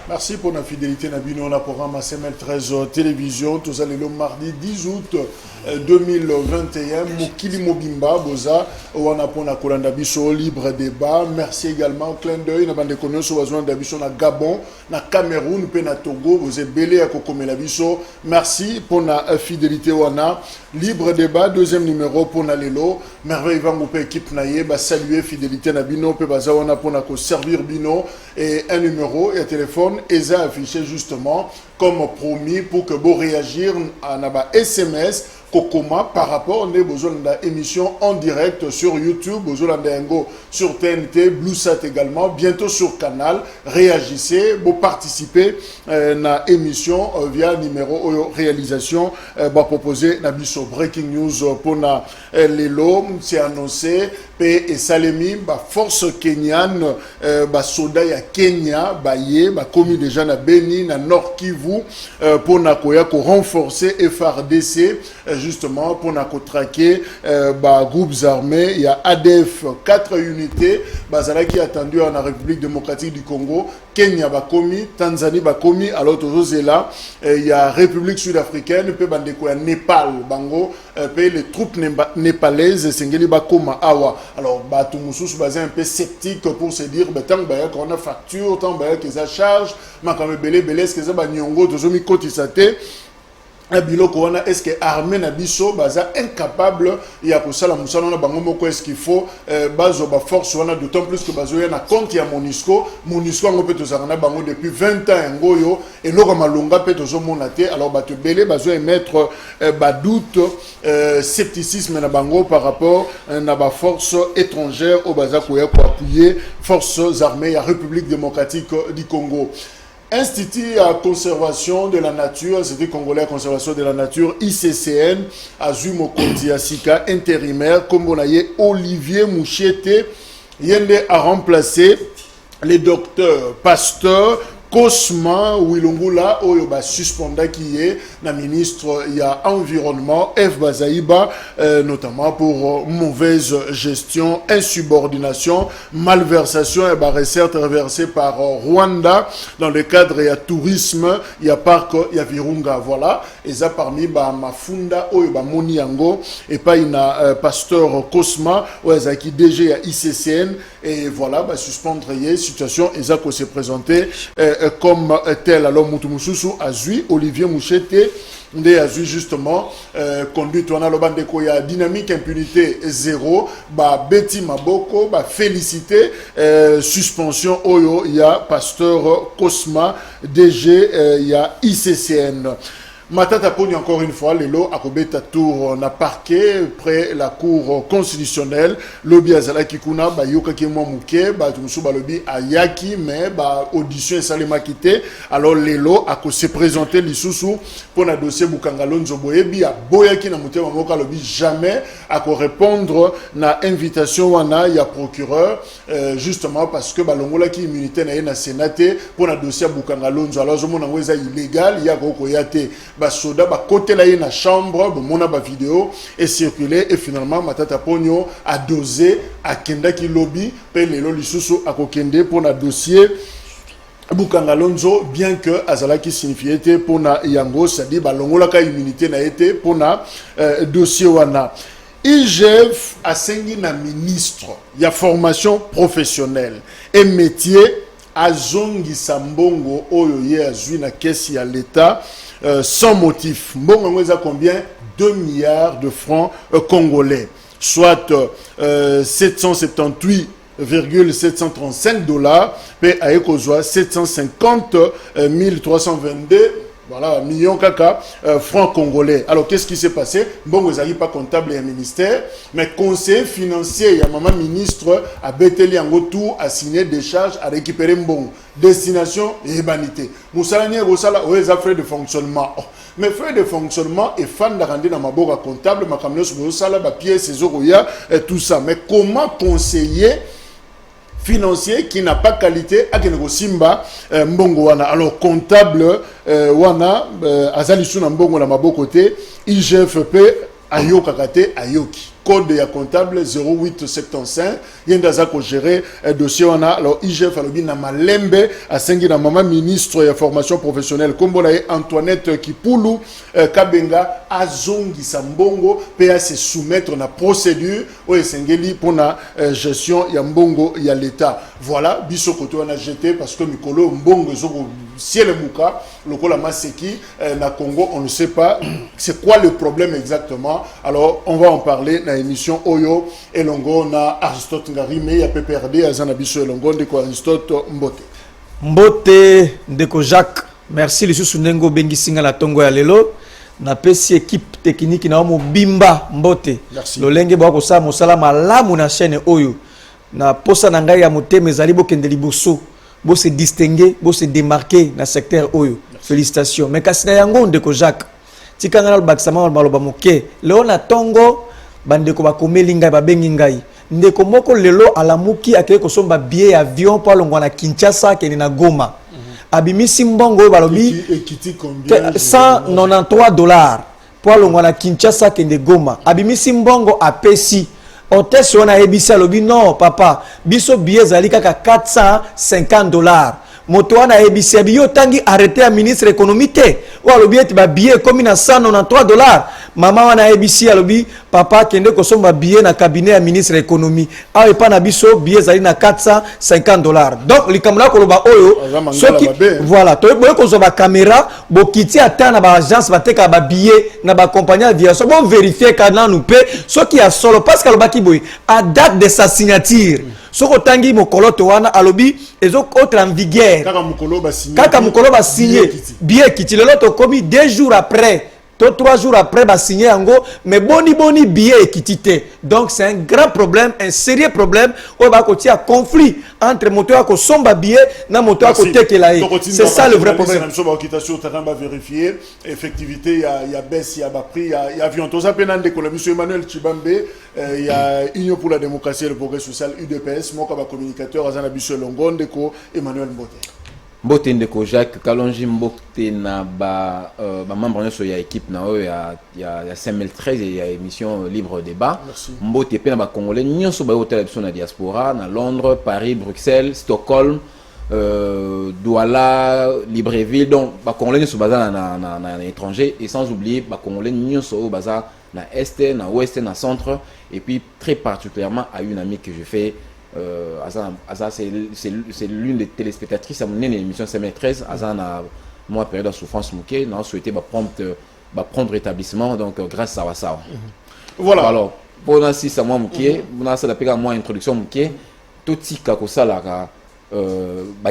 Merci pour la fidélité. Nabino, on a programme à CML13 télévision. Tout ça, le mardi 10 août 2021. Mokili Mobimba, Boza, on a pour la Kolanda Biso, libre débat. Merci également au clin d'œil. N'a pas de connaissances au besoin d'Abiso na Gabon, na Cameroun, puis na Togo. Vous êtes belé à Kokomela Biso. Merci pour la fidélité. On a libre débat. Deuxième numéro pour na Lelo. Merveille va m'opé équipe naïe. Saluer fidélité Nabino. Puis Baza, on a pour na servir Bino. Et un numéro et un téléphone. Et ça affiché justement comme promis pour que vous réagir à naba SMS Kokoma par rapport à une émission en direct sur YouTube, sur TNT, BlueSat également, bientôt sur Canal. Réagissez, vous participez à l'émission via numéro réalisation, proposer Nabiso Breaking News pour Lelo, c'est annoncé, P et Salemi, force kenyane, soda ya Kenya, commis déjà na Beni, na Nord Kivu, pour Nakoya, renforcer FRDC, justement pour traquer groupes armés. Il y a ADF 4 unités qui est attendu en République démocratique du Congo, Kenya commis, Tanzanie commis, alors toujours là il y a République sud-africaine, puis Népal bango, puis les troupes népalaises sengeli bakoma awa. Alors tout mususu basé un peu sceptique pour se dire tant qu'on a facture, tant que ça charge, mais quand même belé est-ce que ça ba nyongo toujours mi kotisate. Est-ce que l'armée Nabiso baza incapable il y a pour ça la musala na bango moko est-ce qu'il faut bazo ba force wana d'autant plus que bazo ya na compte ya MONUSCO ngo peut to zakana bango depuis 20 ans ngoyo et loko malonga peut to zo monate alors ba te belé bazo émettre ba doute scepticisme na bango par rapport na ba force étrangère au baza ko ya ko appuyer forces armées ya République démocratique du Congo. Institut à conservation de la nature, Institut congolais à conservation de la nature, ICCN, Azumo Kondiasika, intérimaire, comme on a dit, Olivier Mouchete, Yende a remplacé les docteurs Pasteur Cosma Wilongula Oyoba suspenda qui est la ministre il y a environnement F Bazaïba notamment pour mauvaise gestion, insubordination, malversation et recette reversée par Rwanda dans le cadre il y a tourisme, il y a parc, il y a Virunga, voilà et ça parmi Mafunda Oyoba Moniango et pas une pasteur Cosma Oyoba qui DG à ICCN et voilà suspendre situation et ça qu'on s'est présenté comme tel. Alors Moutumususu a vu Olivier Mouchete nde a vu justement conduite on a le bande ko ya dynamique impunité zéro Betty Maboko félicité suspension oyo ya pasteur Cosma DG ya ICCN. Matata Poni encore une fois, Lelo Akobeta Tour na parquet près la cour constitutionnelle. Lobby Azala Kikuna, Yoka Kemwa Mouke, Tumusu Balobi Ayaki, mais audition et Salima Kite. Alors Lelo a se présenté l'Issoussou pour un dossier Boukangalonzo Boyebi, à Boyaki na Mouté Mamoka Lobi jamais à répondre na invitation wana ya procureur, justement parce que Balongola qui immunité na sénaté pour un dossier Boukangalonzo. Alors je m'en envoie illégal, il y a Gokoyate. Soda côté là na chambre mona ba vidéo et circulé et finalement Matata Pogno a dosé à Kendaki lobby pe lelo lisusu akokende pour na dossier Boukangalonzo bien que azala qui signifiait pour na yango c'est-à-dire balongola ka immunité na été pour na dossier wana IGF a sengi na ministre ya formation professionnelle et métier azongi sambongo oyo ye azui na caisse ya l'état sans motif. Mbongo a combien 2 milliards de francs congolais, soit 778,735 $, et à Ekozwa 750 322 voilà, millions kaka francs congolais. Alors qu'est-ce qui s'est passé? Bon, vous n'avez pas comptable et un ministère, mais conseiller financier, il y a maman ministre à Beteli en tout a signé des charges à récupérer bon destination et banité. Moussalani Rosala ou les frais de fonctionnement. Mais frais de fonctionnement et fan d'arrander dans ma boca comptable, ma camion Rosala, ma pièce, ses oroya et tout ça. Mais comment conseiller financier qui n'a pas qualité à Kengo Simba mbongo wana alors comptable wana azali suna mbongo na mabo côté IGFP ayoka kate ayoki code ya comptable 0875 yendaza ko gérer dossier wana. Alors IGF alobi na malembe asengi na mama ministre ya formation professionnelle kombo na Antoinette Kipulu Kabenga azongi sambongo pe se soumettre na procédure o esengeli pona gestion ya mbongo ya l'état. Voilà biso koto wana jeté parce que mikolo mbongo zoko ciel muka lokola maseki na Congo, on ne sait pas c'est quoi le problème exactement. Alors on va en parler dans l'émission Oyo Elongo na Aristote Ngarime ya PPRD azana biso Elongo ndeko Aristote Mbote ndeko Jacques, merci les sous nengo bengi singa la tongo ya lelo na pesi équipe technique na mo bimba mbote lolenge bwa ko sa mosala malamu na chaîne Oyo na posa na ngai ya motema ezali bokende liboso bo se distinguer bo se démarquer na secteur Oyo. Félicitations. Mais kasi na yango ndeko Jacques tikanga na bakisama maloba moke leo na tongo bandeko bakomeli ngai babengi ngai ndeko moko lelo alamuki akeye kosomba billet avion po alongwa na Kinshasa kende na Goma abimisi mbongo balobi $193 po alongwa na Kinshasa kende Goma abimisi mbongo apesi hôtesse wana ebisi alobi non papa biso billet zali kaka $450 moto wana ebisi abi yo tangi arrêté à ministre économie te o alobi eti ba billet komi na $193 mama wana ebisi alobi papa kende kosomba billet na cabinet ya ministre économie a epa na biso billet zali na $450. Donc likamula koloba oyo soki voilà to boye ko ba caméra bokiti ata na ba agence bateka ba billet na ba compagnie d'aviation bon vérifier kana nous pe soki ya solo parce que lobaki boye à date de sa signature soko tangi mokoloto wana alobi ezo autre en vigueur kaka mukolo ba signé billet kiti lelo to komi 2 jours après to 3 jours après ba signé yango mais boni billet kitité. Donc c'est un grand problème, un sérieux problème où ba ko tia conflit entre moto ko somba billet na moto ko tekela. C'est ça le vrai problème. Vérifier effectivité il y a baisse il y a bas prix il y a avion tous appelés de monsieur Emmanuel Chibambe il y a Union pour la démocratie et le progrès social UDPS mon communicateur azana biso Longonde ko Emmanuel Mbote. Mbote ndeko Jacques Kalonji Mbote na ba membre de ya équipe na o ya 2013 et ya émission libre débat. Mbote pe na ba congolais nyonso ba hôtel na diaspora na Londres, Paris, Bruxelles, Stockholm, Douala, Libreville. Donc ba congolais nyonso baza na étranger et sans oublier ba congolais nyonso baza na est, na ouest, na centre et puis très particulièrement à une amie que je fais Aza c'est l'une des téléspectatrices à mon émission 2013 Aza na moi période de souffrance mouké n'a souhaité prendre rétablissement donc grâce à ça. Voilà. Alors pour si ça moi mouké on ça d'après moi introduction mouké tout tika ko ça là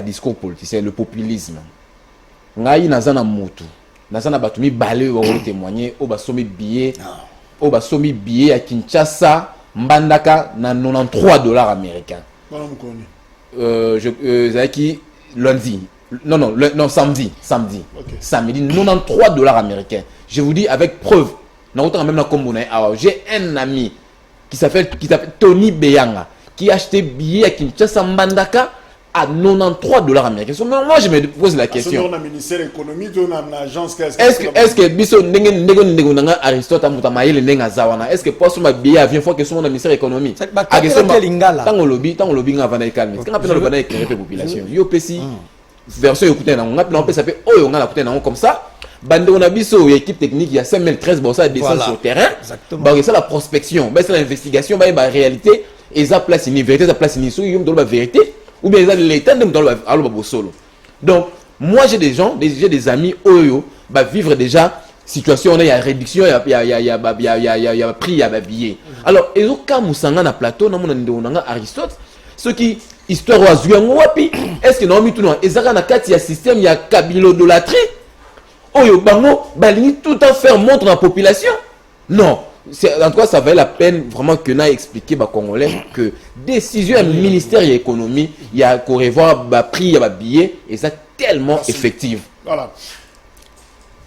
discours politicien le populisme ngai nazana mutu nazana batumi balé au témoigner au basomi billet à Kinshasa Mbandaka na $93 américains. Qui lundi. Non, samedi. Okay. Samedi, $93 américains. Je vous dis avec preuve. J'ai un ami qui s'appelle Tony Beyanga qui a acheté billet à Kinshasa Mbandaka à $93 américains. Moi, je me pose la question. Est-ce que biso ndenga Aristote amutamaye ndenga zawana est-ce que poste ma billet avion fois que son ministère économie tango lobi nga vana calme quand appelle le bana éclairer la population yo pesi version écouter na ngap na pesa pe oyo nga na écouter na comme ça bande on a biso équipe technique il y a 2013 bon ça descend sur le terrain bah c'est la prospection bah c'est l'investigation bah réalité et ça place une vérité ça place une souille yo la vérité ou bien l'état de dans solo. Donc moi j'ai des amis oyo bah vivre déjà situation il y a réduction il y a prix il y a billet. Alors ezoka musanga na plateau na mona ndeko nanga Aristote ce qui histoire wazuyango wapi est-ce que naomi tout non ezaka na kati ya système ya kabilodolâtrie oyo bango balingi tout en faire montre la population non. En tout cas, ça valait la peine vraiment que n'a expliqué aux Congolais que décision du ministère de l'économie, il y a qu'au revoir prix, il y a billet et ça tellement effective. Voilà.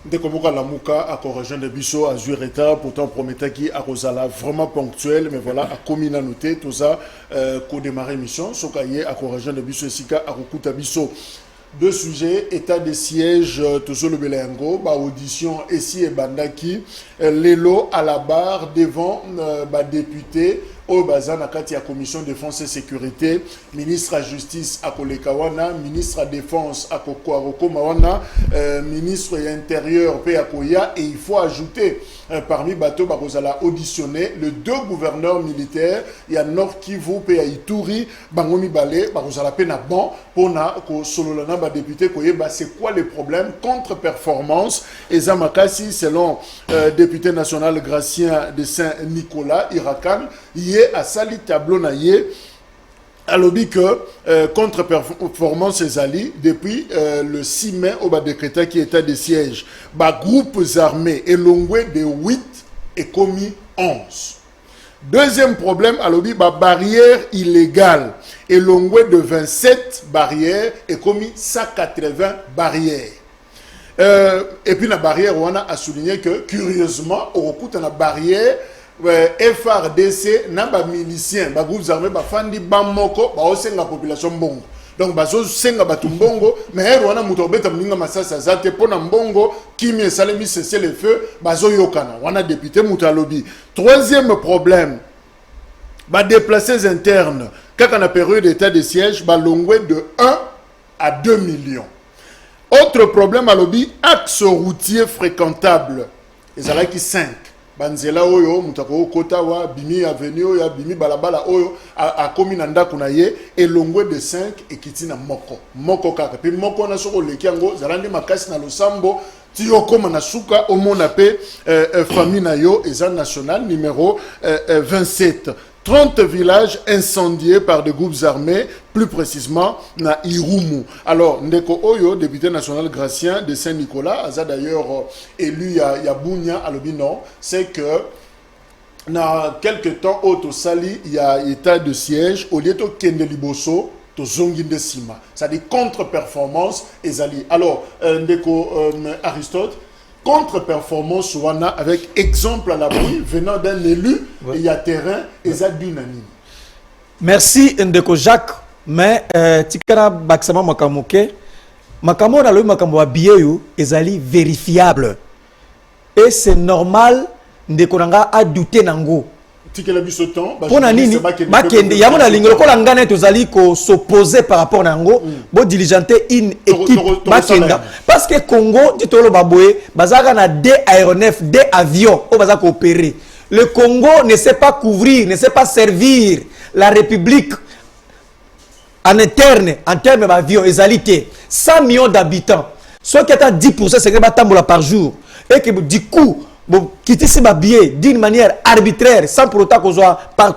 Dès que la Mouka a corrigé de Bisso à Zureta, pourtant promettait qu'il a Rosala vraiment ponctuel, mais voilà, à commune à noter, tout ça, qu'au démarrer mission, Sokaye a corrigé de Bisso et Sika à Rokuta Bisso. deux sujets, état de siège, toujours le Belengo, audition ici et Bandaki, l'élo à la barre devant député, au bazar na kati ya commission défense et sécurité, ministre à justice à Kolekawana, ministre à défense à Kokoarokomawana, ministre à intérieur pe Akoya, et il faut ajouter parmi bateau Barozala auditionné le deux gouverneurs militaires, il y a Nord Kivu pe Ituri, Bangomi Balé, Barozala pe na bon pour na ko sololana ba député koye ba c'est quoi les problèmes contre-performance et Zamakasi selon député national Gracien de Saint-Nicolas Irakan à sali tableau na yé alobi que contre-performance ezali depuis le 6 mai au bas décrété qui était de siège ba groupes armés elongwe de 8 et commis 11. Deuxième problème alobi ba barrière illégale elongwe de 27 barrières et commis 180 barrières. Et puis la barrière on a souligné que curieusement au recours de la barrière FRDC n'a pas milicien, ba groupes armés ba fandi bamoko ba osenga population bongo. Donc bazo senga batumbongo mais wana mutobeta mninga masasa zate pona mbongo kimi salemi cesser le feu bazo yokana wana député mutalobi. Troisième problème ba déplacés internes quand on a période d'état de siège ba longwe de 1 à 2 millions. Autre problème à lobby axe routier fréquentable ezala ki 5 banzela oyo mutako kota wa bimi avenue ya bimi balabala oyo a komi na ndako na ye elongwe de 5 ekiti na moko kaka puis moko na soko leki yango zalandi makasi na losambo ti okoma na suka omona pe famille na yo eza national numéro 27. 30 villages incendiés par des groupes armés, plus précisément na Irumu. Alors, Ndeko Oyo, député national Gracien de Saint-Nicolas, a d'ailleurs élu à Bounia à l'Obinon, c'est que dans quelques temps, au Sali, il y a état de siège, au lieu de Kendeliboso, to Zonginde Sima. Ça dit contre-performance et Zali. Alors, Ndeko Aristote, contre-performance wana avec exemple à l'appui venant d'un élu et il y a terrain et ça d'unanime. Merci Ndeko Jacques, mais tikana baksama makamoke makamo na lo makambo abiyeyo ezali vérifiable et c'est normal Ndeko nanga a douter nango. Tikela biso temps pour nini bakende ya mona lingelo ko langana tozali ko s'opposer par rapport nango bo diligenter une équipe bakenda parce que Congo ditolo baboye bazaka na deux aéronefs deux avions o bazaka opérer. Le Congo ne sait pas couvrir, ne sait pas servir la République en interne en termes d'avions ezalité 100 millions d'habitants soit qui est 10% c'est que batambola par jour et que du coup bon, quitter ces billets d'une manière arbitraire, sans pour autant qu'on soit par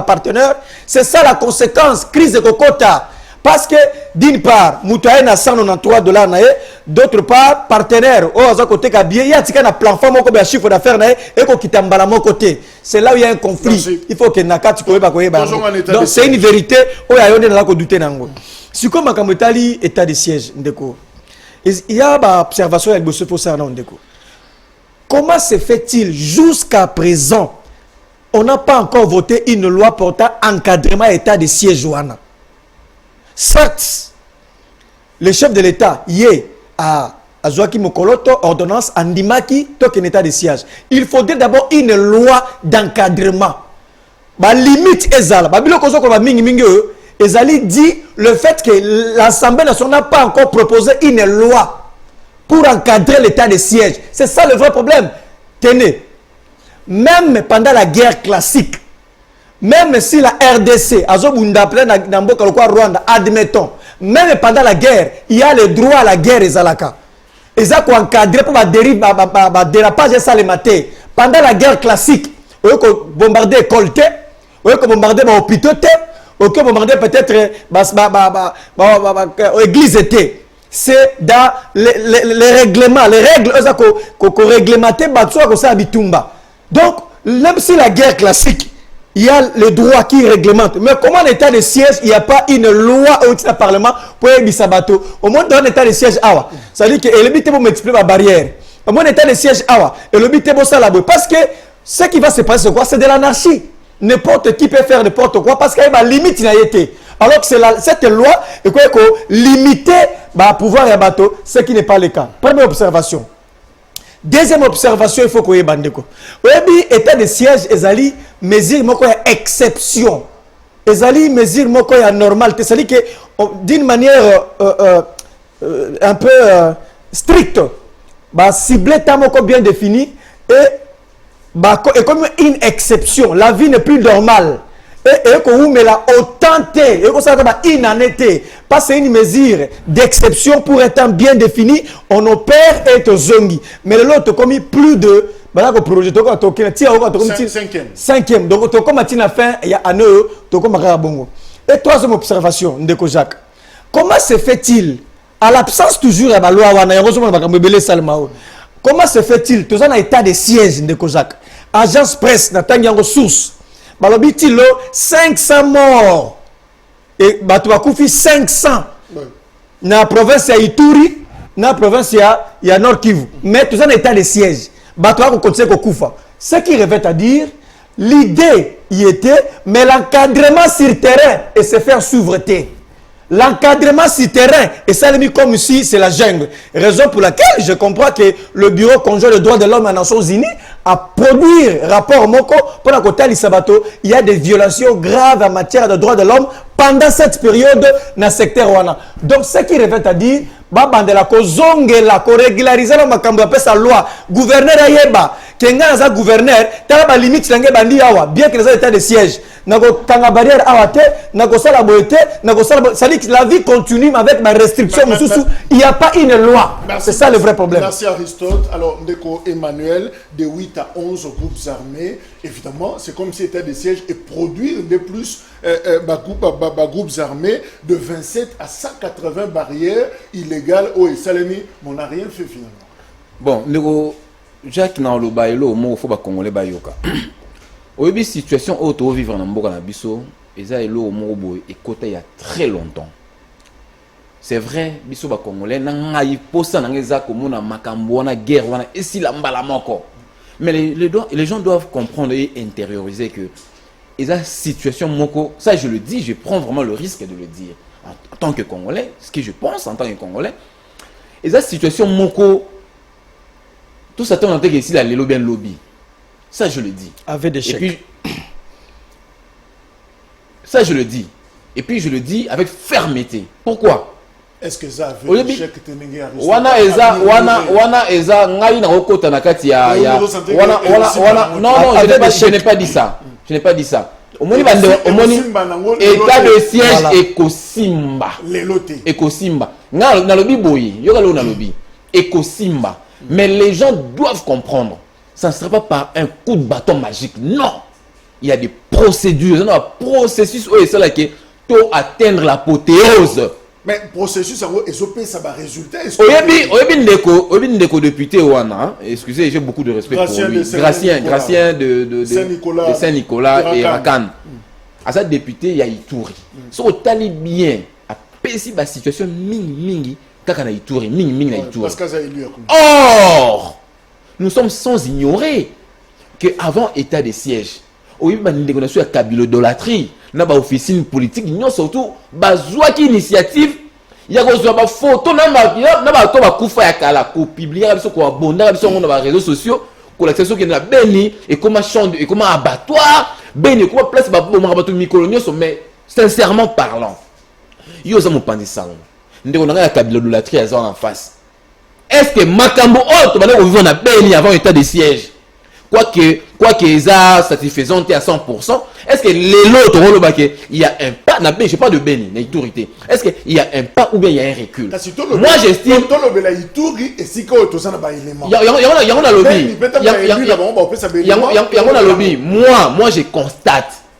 partenaire, c'est ça la conséquence, crise de Kokota. Parce que d'une part, Moutaï na 193 $, d'autre part, partenaire, au côté il y a un plan femme au chiffre d'affaires et qu'on quitte un mon côté. C'est là où il y a un conflit. Il faut que Nakati donc c'est une vérité où il y a un douter nango. Si comme Makamotali état de siège, ndeko. Il y a une observation avec Bosso pour ça ndeko. Comment se fait-il jusqu'à présent, on n'a pas encore voté une loi portant encadrement état de siège ouana. Certes, le chef de l'État y est à Joachim Mokoloto, ordonnance Andimaki, token état de siège. Il faudrait d'abord une loi d'encadrement. La limite ezala, babilo kozo ko ba mingi mingi ezali dit le fait que l'Assemblée nationale n'a pas encore proposé une loi pour encadrer l'état de siège. C'est ça le vrai problème. Tenez, même pendant la guerre classique, même si la RDC, Rwanda, admettons, même pendant la guerre, il y a le droit à la guerre et Zalaka. Et ça pour encadrer pour dérive, dérapage et ça les mater. Pendant la guerre classique, on peut bombarder Colté, on peut bombarder l'hôpital, on peut bombarder peut-être l'église était. C'est dans les règlements, les règles qu'on réglementé donc même si la guerre classique il y a le droit qui réglemente, mais comment l'état de siège il n'y a pas une loi au Parlement pour Bisabato au moins dans l'état de siège awa ça veut dire que le but pour m'expliquer la barrière au moins l'état de siège awa et le but pour ça là parce que ce qui va se passer c'est quoi, c'est de l'anarchie. N'importe qui peut faire n'importe quoi parce qu'il y a une limite. alors que cette loi est quoi que limiter le pouvoir et bateau, ce qui n'est pas le cas. Première observation. Deuxième observation, il faut qu'on y ait bandeko. Oui, état de siège, ezali mesure moko ya exception. Ezali mesure moko ya normal. C'est-à-dire que d'une manière un peu stricte, cibler ta moko bien défini et comme une exception. La vie n'est plus normale. Et que vous mettez autant et que ça va inanité. Parce que c'est une mesure d'exception pour être bien définie. On opère et te zongi. Mais l'autre commis plus de cinquième. Donc tu comme à fin il y a un heure tu comme à bongo. Et troisième observation Ndeko Jacques. Comment se fait-il à l'absence toujours à la loi comment se fait-il tous en état de siège Ndeko Jacques. Agence presse n'a pas ressources. Balobitilo 500 morts et Batouakoufi 500 dans la province ya Ituri, dans la province ya Nord Kivu. Mais tout ça en état de siège. Batouakou continue Koufa. Ce qui revient à dire, l'idée y était, mais l'encadrement sur terrain et se faire souveraineté. L'encadrement sur terrain, et ça est mis comme si c'est la jungle. Raison pour laquelle je comprends que le Bureau conjoint des droits de l'homme des Nations Unies a produit rapport Moko pour la côté Sabato. Il y a des violations graves en matière de droits de l'homme pendant cette période dans le secteur Wana. Donc ce qui revient à dire, babandela ko zongela ko régulariser la makambo après sa loi gouverneur ayeba kenga za gouverneur tala ba limite langue bandi awa bien que les états de siège nako tanga barrière awate nako sala boete nako sala ça dit que la vie continue avec ma restriction il n'y a pas une loi. C'est ça le vrai problème. Merci Aristote. Alors Ndeko Emmanuel de 8 à 11 groupes armés évidemment c'est comme si état de siège et produire de plus groupes armés de 27 à 180 barrières illégales au Salemi, on n'a rien fait finalement. Bon, Ndeko Jacques na lo bailo mo faut ba congolais bayoka. Oyebi situation auto vivre na mboka na biso, eza elo mo boy ekota il y a très longtemps. C'est vrai, biso ba congolais na ngai posa na ngeza komona makambo wana guerre wana esila mbala moko. Mais les gens doivent comprendre et intérioriser que eza situation moko, ça je le dis, je prends vraiment le risque de le dire en tant que Congolais, ce que je pense en tant que Congolais. Eza situation moko tout ça tourne en tête ici la lobby bien lobby. Ça je le dis. Avec des chèques. Et puis ça je le dis. Et puis je le dis avec fermeté. Pourquoi? Est-ce que ça avait des chèques wana eza ngai na okota na kati ya wana non je n'ai pas dit ça. Je n'ai pas dit ça. Omoni état de siège ekosimba. Ekosimba. Na lobi boyi, yoka lo na lobi. Ekosimba. Mais les gens doivent comprendre. Ça ne sera pas par un coup de bâton magique. Non. Il y a des procédures, il y a un processus où il là que pour atteindre l'apothéose. Mais processus ça va résulter. Oyebi Ndeko député Ouana, excusez, j'ai beaucoup de respect pour lui. Gracien de Saint-Nicolas et Rakan. À sa député, il y a Ituri. Si on tali bien, à pési la situation mingi kaka na Ituri, mingi na Ituri. Or, nous sommes sans ignorer que avant état de siège, oyebi Ndeko na su ya kabilodolâtrie. Na ba officine politique non surtout bazwa ki initiative ya kozwa ba photo na ba to ba kufa ya kala ko publier biso ko abonda biso ngona ba réseaux sociaux ko la section qui na beni et comment chambre et comment abattoir beni ko place ba bo marabato mikolonio so mais sincèrement parlant yo za mo pandisa ndeko na ya kabilo de la tri en face est-ce que makambo autre bana ko vivre na beni avant état de siège quoique ça satisfaisant à 100%, est-ce que les autres il y a un pas, je ne sais pas de béni, l'autorité. Est-ce qu'il y a un pas ou bien il y a un recul? Moi j'estime.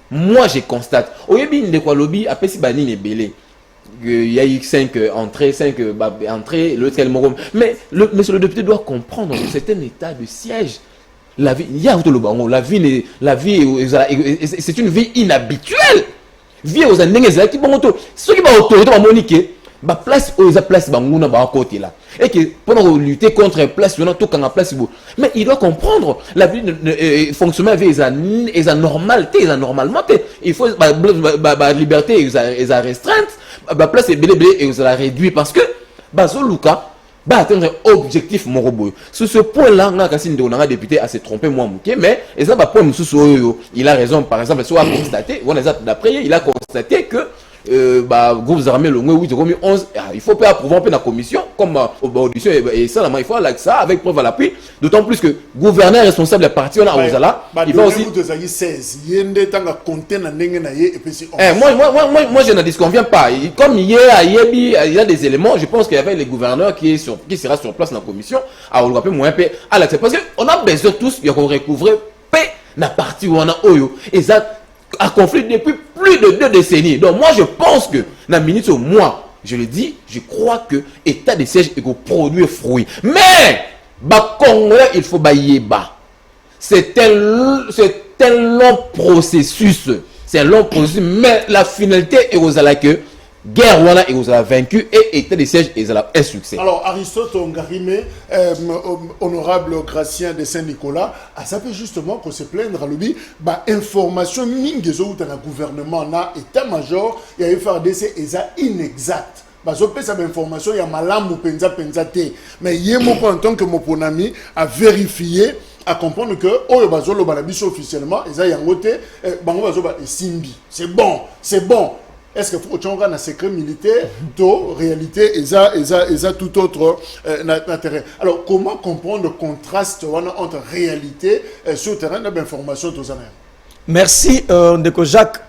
Moi je constate. Au début de quoi lobby après si bani est belé. Il y a eu 5 entrées, 5 entrées, l'autre mais monsieur le député doit comprendre que c'est un état de siège. La vie, c'est une vie inhabituelle. Vie aux années qui bon ceux qui vont autorité à Monique, ba place aux place banguna ba côté là et que pendant lutter contre place on a tout quand place mais il doit comprendre la vie fonctionnement avec les normalité les normalement il faut ba liberté et la restreinte ba place belé et la réduire parce que bazo luka ba atteindre objectif moroboyo sur ce point là on a kasi on a député à se tromper moi muké mais et ça ba point il a raison par exemple soit constaté on a d'après il a constaté que groupes armés le 8 11 il faut pas approuver un peu la commission comme audition et ça il faut ça avec preuve à l'appui d'autant plus que gouverneur responsable de parti on a Ozala il va aussi moi je ne disconviens pas comme il y a des éléments je pense qu'il y avait les gouverneurs qui sera sur place dans la commission à Olgape moins peu à l'accès parce que on a besoin tous de recouvrir paix la partie où on a Oyo et ça a conflit depuis plus de 2 décennies. Donc moi je pense que la minute moi je le dis, je crois que état de siège est produit fruit. Mais Congolais il faut bailler bas. C'est un long processus. C'est un long processus mais la finalité est aux que guerre wana et vous avez vaincu et état de siège et un succès. Alors Aristote Ongarime, honorable Gratien de Saint-Nicolas, a sapé justement qu'on se plaindre à l'objet information mingezo ou dans le gouvernement na état-major il y a FRDC et ça inexact. Parce que ça information il y a malam ou penza te mais yemo en tant que mon ami a vérifié à comprendre que oh bazolo balabiso officiellement et ça y a ngoté bango bazoba simbi. C'est bon. Est-ce qu'il faut que un secret militaire, to réalité, et ça tout autre intérêt. Alors, comment comprendre le contraste entre réalité et sur le terrain d'information tous années? Merci, Ndeko Jacques.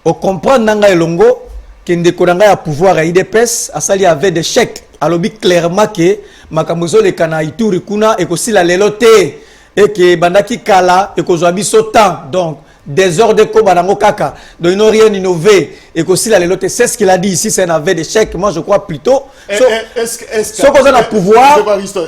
On comprend Nanga Elongo que Ndeko Nanga a pouvoir à IDPS, à sali avait des chèques. Alors, clairement que Makamozo le Kana Ituri Kuna et aussi la Lelote et que Bandaki Kala et que Zoabi Sotan. Donc, des heures de combat dans Kaka, donc ils n'ont rien innové et qu'aussi la Lelote, c'est ce qu'il a dit ici, c'est un aveu d'échec. Moi je crois plutôt. Est-ce qu'on a le pouvoir?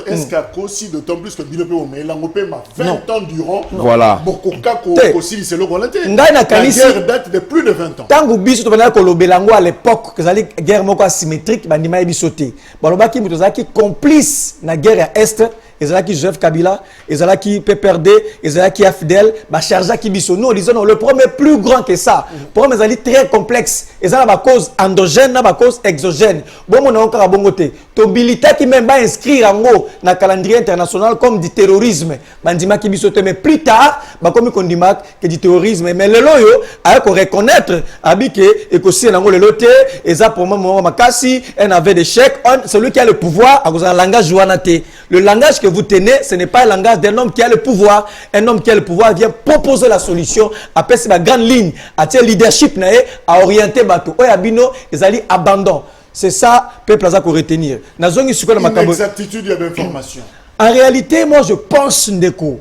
Est-ce qu'il y a aussi d'autant plus que Bilope Omelangope m'a 20 ans durant. Voilà. Bokoka aussi c'est le volonté. La guerre date de plus de 20 ans. Tant que Bissot venait que le Belango à l'époque, que ça allait guerre moko asymétrique, bandima et Bissoté. Balobaki Mutozaki complice na guerre à est. Ezalaki Joseph Kabila, Ezalaki PPRD, Ezalaki Afdel, Bacharja Kibiso. Nous, disons, le problème est plus grand que ça. Le problème est très complexe. Ezalaki ma cause endogène, ma cause exogène. Bon, on a encore à bon côté. Tobilité qui même va inscrire en haut dans le calendrier international comme du terrorisme. Bandima Kibiso. Mais plus tard, comme on dit que du terrorisme. Mais le loyo, avec reconnaître, Abike, et qu'aussi, le loté, Eza pour moi, Makasi, un avait des chèques. Celui qui a le pouvoir, à cause d'un langage jouanaté. Le langage que vous tenez, ce n'est pas le langage d'un homme qui a le pouvoir. Un homme qui a le pouvoir vient proposer la solution, après c'est la grande ligne, à tel leadership, à orienter Bato. Oyabino, ils allaient abandon. C'est ça, peuple a retenir. Inexactitude de l'information. En réalité, moi je pense Ndeko.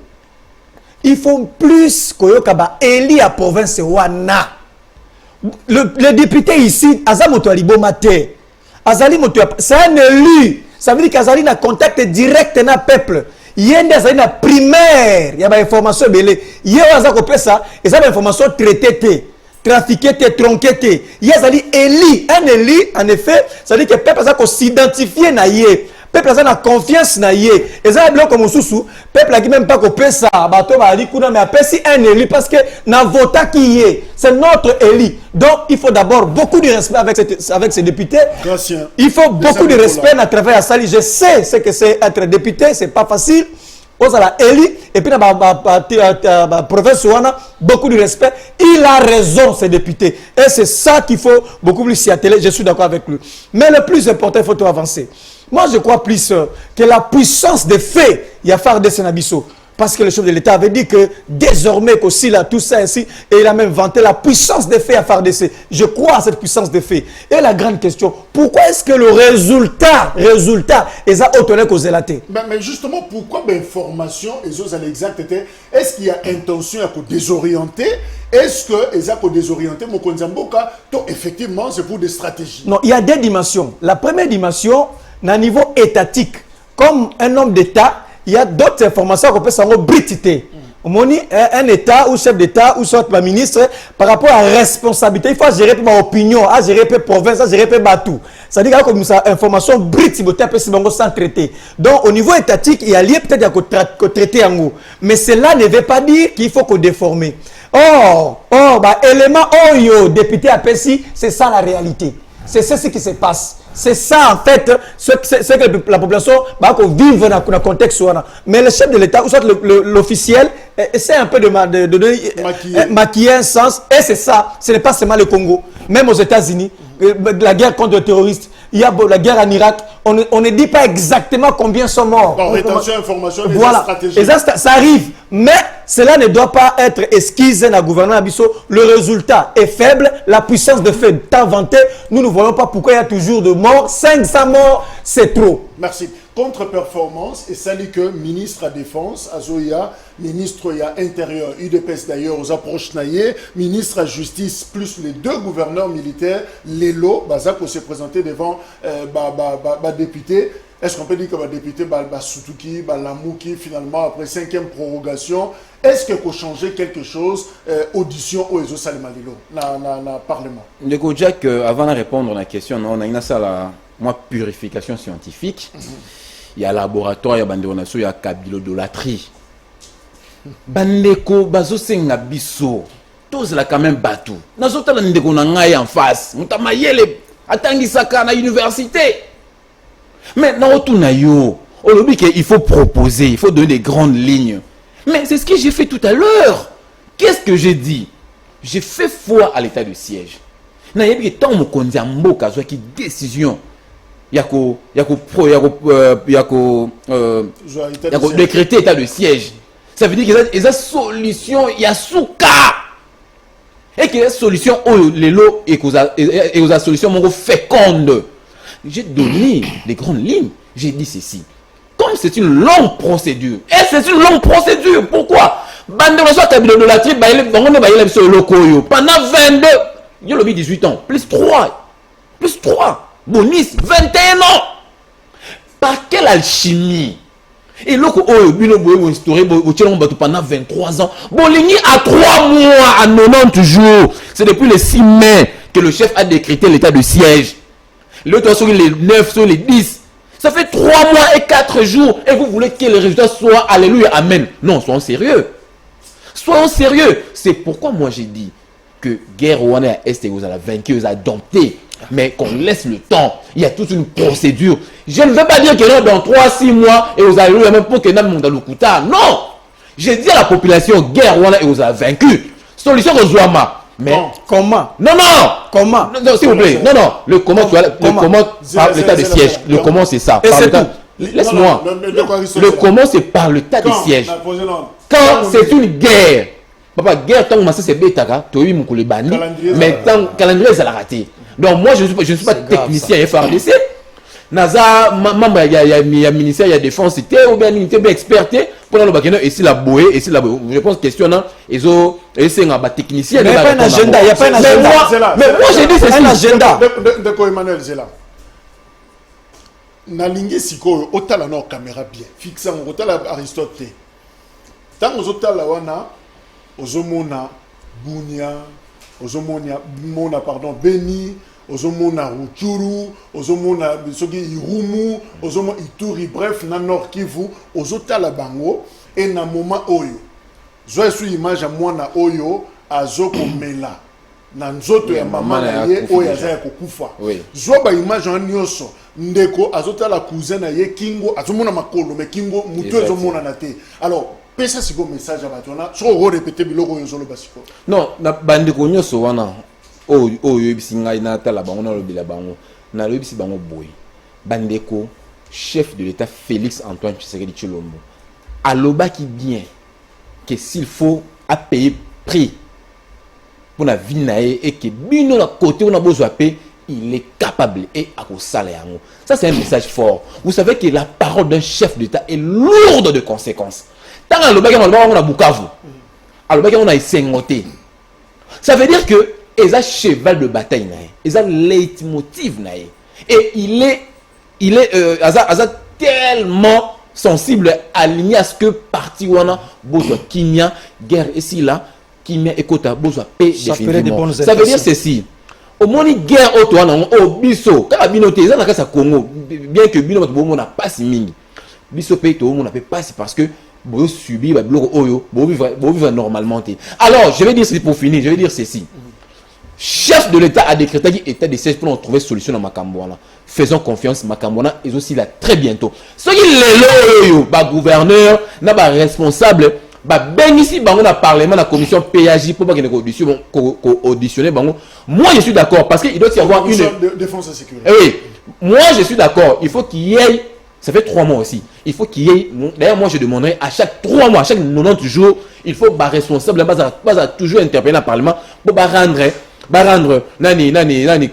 Il faut plus Koyokaba Eli à province Wana. Le député ici, Azamoto Alibomate. Azali Moto, c'est un élu. Ça veut dire qu'Azali a contact direct avec le peuple. Il y a une primaire, il y a des informations belées. Il y a des informations traitées, trafiquées, tronquées. Il y a un éli, en effet, ça veut dire que le peuple a s'identifier. Le peuple a confiance. Et ça, comme sous le peuple n'a même pas coupé ça. Mais après, si un élu, parce que dans vote qui est, c'est notre élu. Donc, il faut d'abord beaucoup de respect avec ces députés. Gracieux. Il faut beaucoup de respect à travers la salle. Je sais ce que c'est être député, c'est pas facile. On a élu, et puis dans la province, on a beaucoup de respect. Il a raison, ces députés. Et c'est ça qu'il faut beaucoup plus s'y atteler. Je suis d'accord avec lui. Mais le plus important, il faut tout avancer. Moi, je crois plus que la puissance des faits, il y a Fardé Senabiso. Parce que le chef de l'État avait dit que désormais, qu'aussi là, tout ça ainsi, et il a même vanté la puissance des faits à FARDC. Je crois à cette puissance des faits. Et la grande question, pourquoi est-ce que le résultat est à autonome qu'aux élatés? Mais justement, pourquoi l'information est exact? Est-ce qu'il y a intention à désorienter? Est-ce que les accords désorientés, effectivement, c'est pour des stratégies? Non, il y a deux dimensions. La première dimension, à niveau étatique, comme un homme d'État, il y a d'autres informations qu'on peut savoir brutité. un État ou chef d'État ou soit ministre, par rapport à la responsabilité, il faut gérer ma opinion, à gérer la province, à gérer Batou. C'est-à-dire qu'il y a comme ça, information brute, sans traiter. Donc, au niveau étatique, il y a lieu peut-être à traiter en haut. Mais cela ne veut pas dire qu'il faut qu'on déforme. Élément, député à Pessi, c'est ça la réalité. C'est ce qui se passe. C'est ça, en fait, ce que la population va vivre dans le contexte. Mais le chef de l'État, ou soit l'officiel, essaie un peu de maquiller un sens. Et c'est ça. Ce n'est pas seulement le Congo. Même aux États-Unis, la guerre contre les terroristes, il y a la guerre en Irak. On ne dit pas exactement combien sont morts. Par rétention, information, voilà. stratégie. Et ça arrive. Mais cela ne doit pas être esquisse dans le gouvernement Abisso. Le résultat est faible. La puissance de fait est inventée. Nous ne voyons pas pourquoi il y a toujours de morts. 500 morts, c'est trop. Merci. Contre-performance, et ça dit que ministre à défense, Azoya, ministre à intérieur, UDPS d'ailleurs, aux approches naïe, ministre à justice, plus les deux gouverneurs militaires, Lelo, Bazako s'est présenté devant député. Est-ce qu'on peut dire que le député Soutouki, Lamouki, finalement, après 5e prorogation, est-ce qu'il faut changer quelque chose, audition au Ezo Salimalilo, dans le Parlement? Le Jack, avant de répondre à la question, on a une salle à purification scientifique. Il y a laboratoire, il y a bandéronation, il y a kabilodolâtrie. Bandeko, bazo senga biso. Tous là quand même batou. Nazota la ndeko na ngai en face. Mutamayele atangisaka na université. Maintenant, il faut proposer, il faut donner des grandes lignes. Mais c'est ce que j'ai fait tout à l'heure. Qu'est-ce que j'ai dit? J'ai fait foi à l'état de siège. Il y a une décision. Il y a décrété état de siège. Ça veut dire qu'il y a une solution, il y a souka. Et qu'il y a une solution, les lots, et qu'il y a une solution féconde. J'ai donné les grandes lignes. J'ai dit ceci. Comme c'est une longue procédure. Et c'est une longue procédure. Pourquoi? Pendant 22, il y a 18 ans. Plus 3. Bonus, 21 ans. Par quelle alchimie? Et là, pendant 23 ans. Bolini à 3 mois, à 90 jours. C'est depuis le 6 mai que le chef a décrété l'état de siège. L'autre sur les 9, sur les 10. Ça fait 3 mois et 4 jours. Et vous voulez que les résultats soient alléluia, amen. Non, soyons sérieux. Soyons sérieux. C'est pourquoi moi j'ai dit que guerre Rwanda Est et vous allez vaincu, vous allez dompter. Mais qu'on laisse le temps. Il y a toute une procédure. Je ne veux pas dire que dans 3-6 mois, et vous allez même pour que nous avons non. J'ai dit à la population, guerre Rwanda et vous allez vaincu. Solution aux Zouama. Mais comment? Non. Comment? Non, s'il vous plaît. Non. Le comment, tu vois, le comment par l'état de siège. Le comment, c'est ça. Laisse-moi. Le comment, c'est par l'état de siège. Quand c'est une guerre. Papa, guerre, tant que c'est bêta, tu as eu mon bani, mais tant calendrier, ça l'a raté. Donc, moi, je ne suis pas technicien FRDC. Naza, membre, il y a ministère, il y a défense, ou bien unité bien experté, pendant le bac, et si la bouée, je pense question, et c'est un technicien. Il n'y a pas un agenda, il n'y a pas un agenda. Mais moi, j'ai dit c'est un agenda. De Emmanuel Zela. Nalingue Siko, otala na caméra bien. Fixa mon otala Aristote. Tant aux otala wana, ozomona Bunia, ozomona pardon Beni, ozomona Rutshuru, ozomona soki Irumu, ozomona Ituri, bref na Nord Kivu, ozotala bango et na moment oyo. Zo esu image mwana oyo azokomela. Na nzoto ya mama na ye oyo azaya kokufa. Zo ba image en nyonso ndeko azotala cousin na ye Kingo azomona makolo mais Kingo mutu azomona na te. Alors pesa siko message à batona so répéter biloko yo zolo basiko. Non, na bandeko nyonso wana oyo yebisinga ina tala bango na lobila bango na lobisi bango boy. Bandeko chef de l'État Félix Antoine Tshisekedi Tshilombo alobaki bien que s'il faut à payer prix pour la vie nae et que bino la côté on a besoin de payer, il est capable et à salaire. Ça c'est un message fort. Vous savez que la parole d'un chef d'État est lourde de conséquences. Tant que on a Bukavu, on a Sengoté. Ça veut dire que ils ont cheval de bataille nae, ils ont leitmotiv nae, et il est tellement sensible, aligné à ce que par partie wana bozwa kimia guerre ici là kimia ekota bozwa paix définitivement. Ça veut dire ceci. Au moins guerre auto wana o biso kala binote eza na kasa Congo bien que bino bato bomona passe mingi. Biso paix to mona peut passer parce que bo subir ba bloko oyo bo vivre normalement. Alors, je vais dire ceci pour finir, je vais dire ceci. Chef de l'État a décrété qu'il était de siège pour trouver solution dans Makambouana. Faisons confiance, Makambouana est aussi là très bientôt. Ce qui est le gouverneur, n'a pas responsable, ben ici, on a parlement, la commission PAJ pour pas qu'il y ait auditionné. Moi, je suis d'accord parce qu'il doit y avoir une défense et sécurité. Oui, moi, je suis d'accord. Il faut qu'il y ait. Ça fait 3 mois aussi. Il faut qu'il y ait. D'ailleurs, moi, je demanderai à chaque 3 mois, à chaque 90 jours, il faut que responsable, pas toujours interpeller le Parlement pour rendre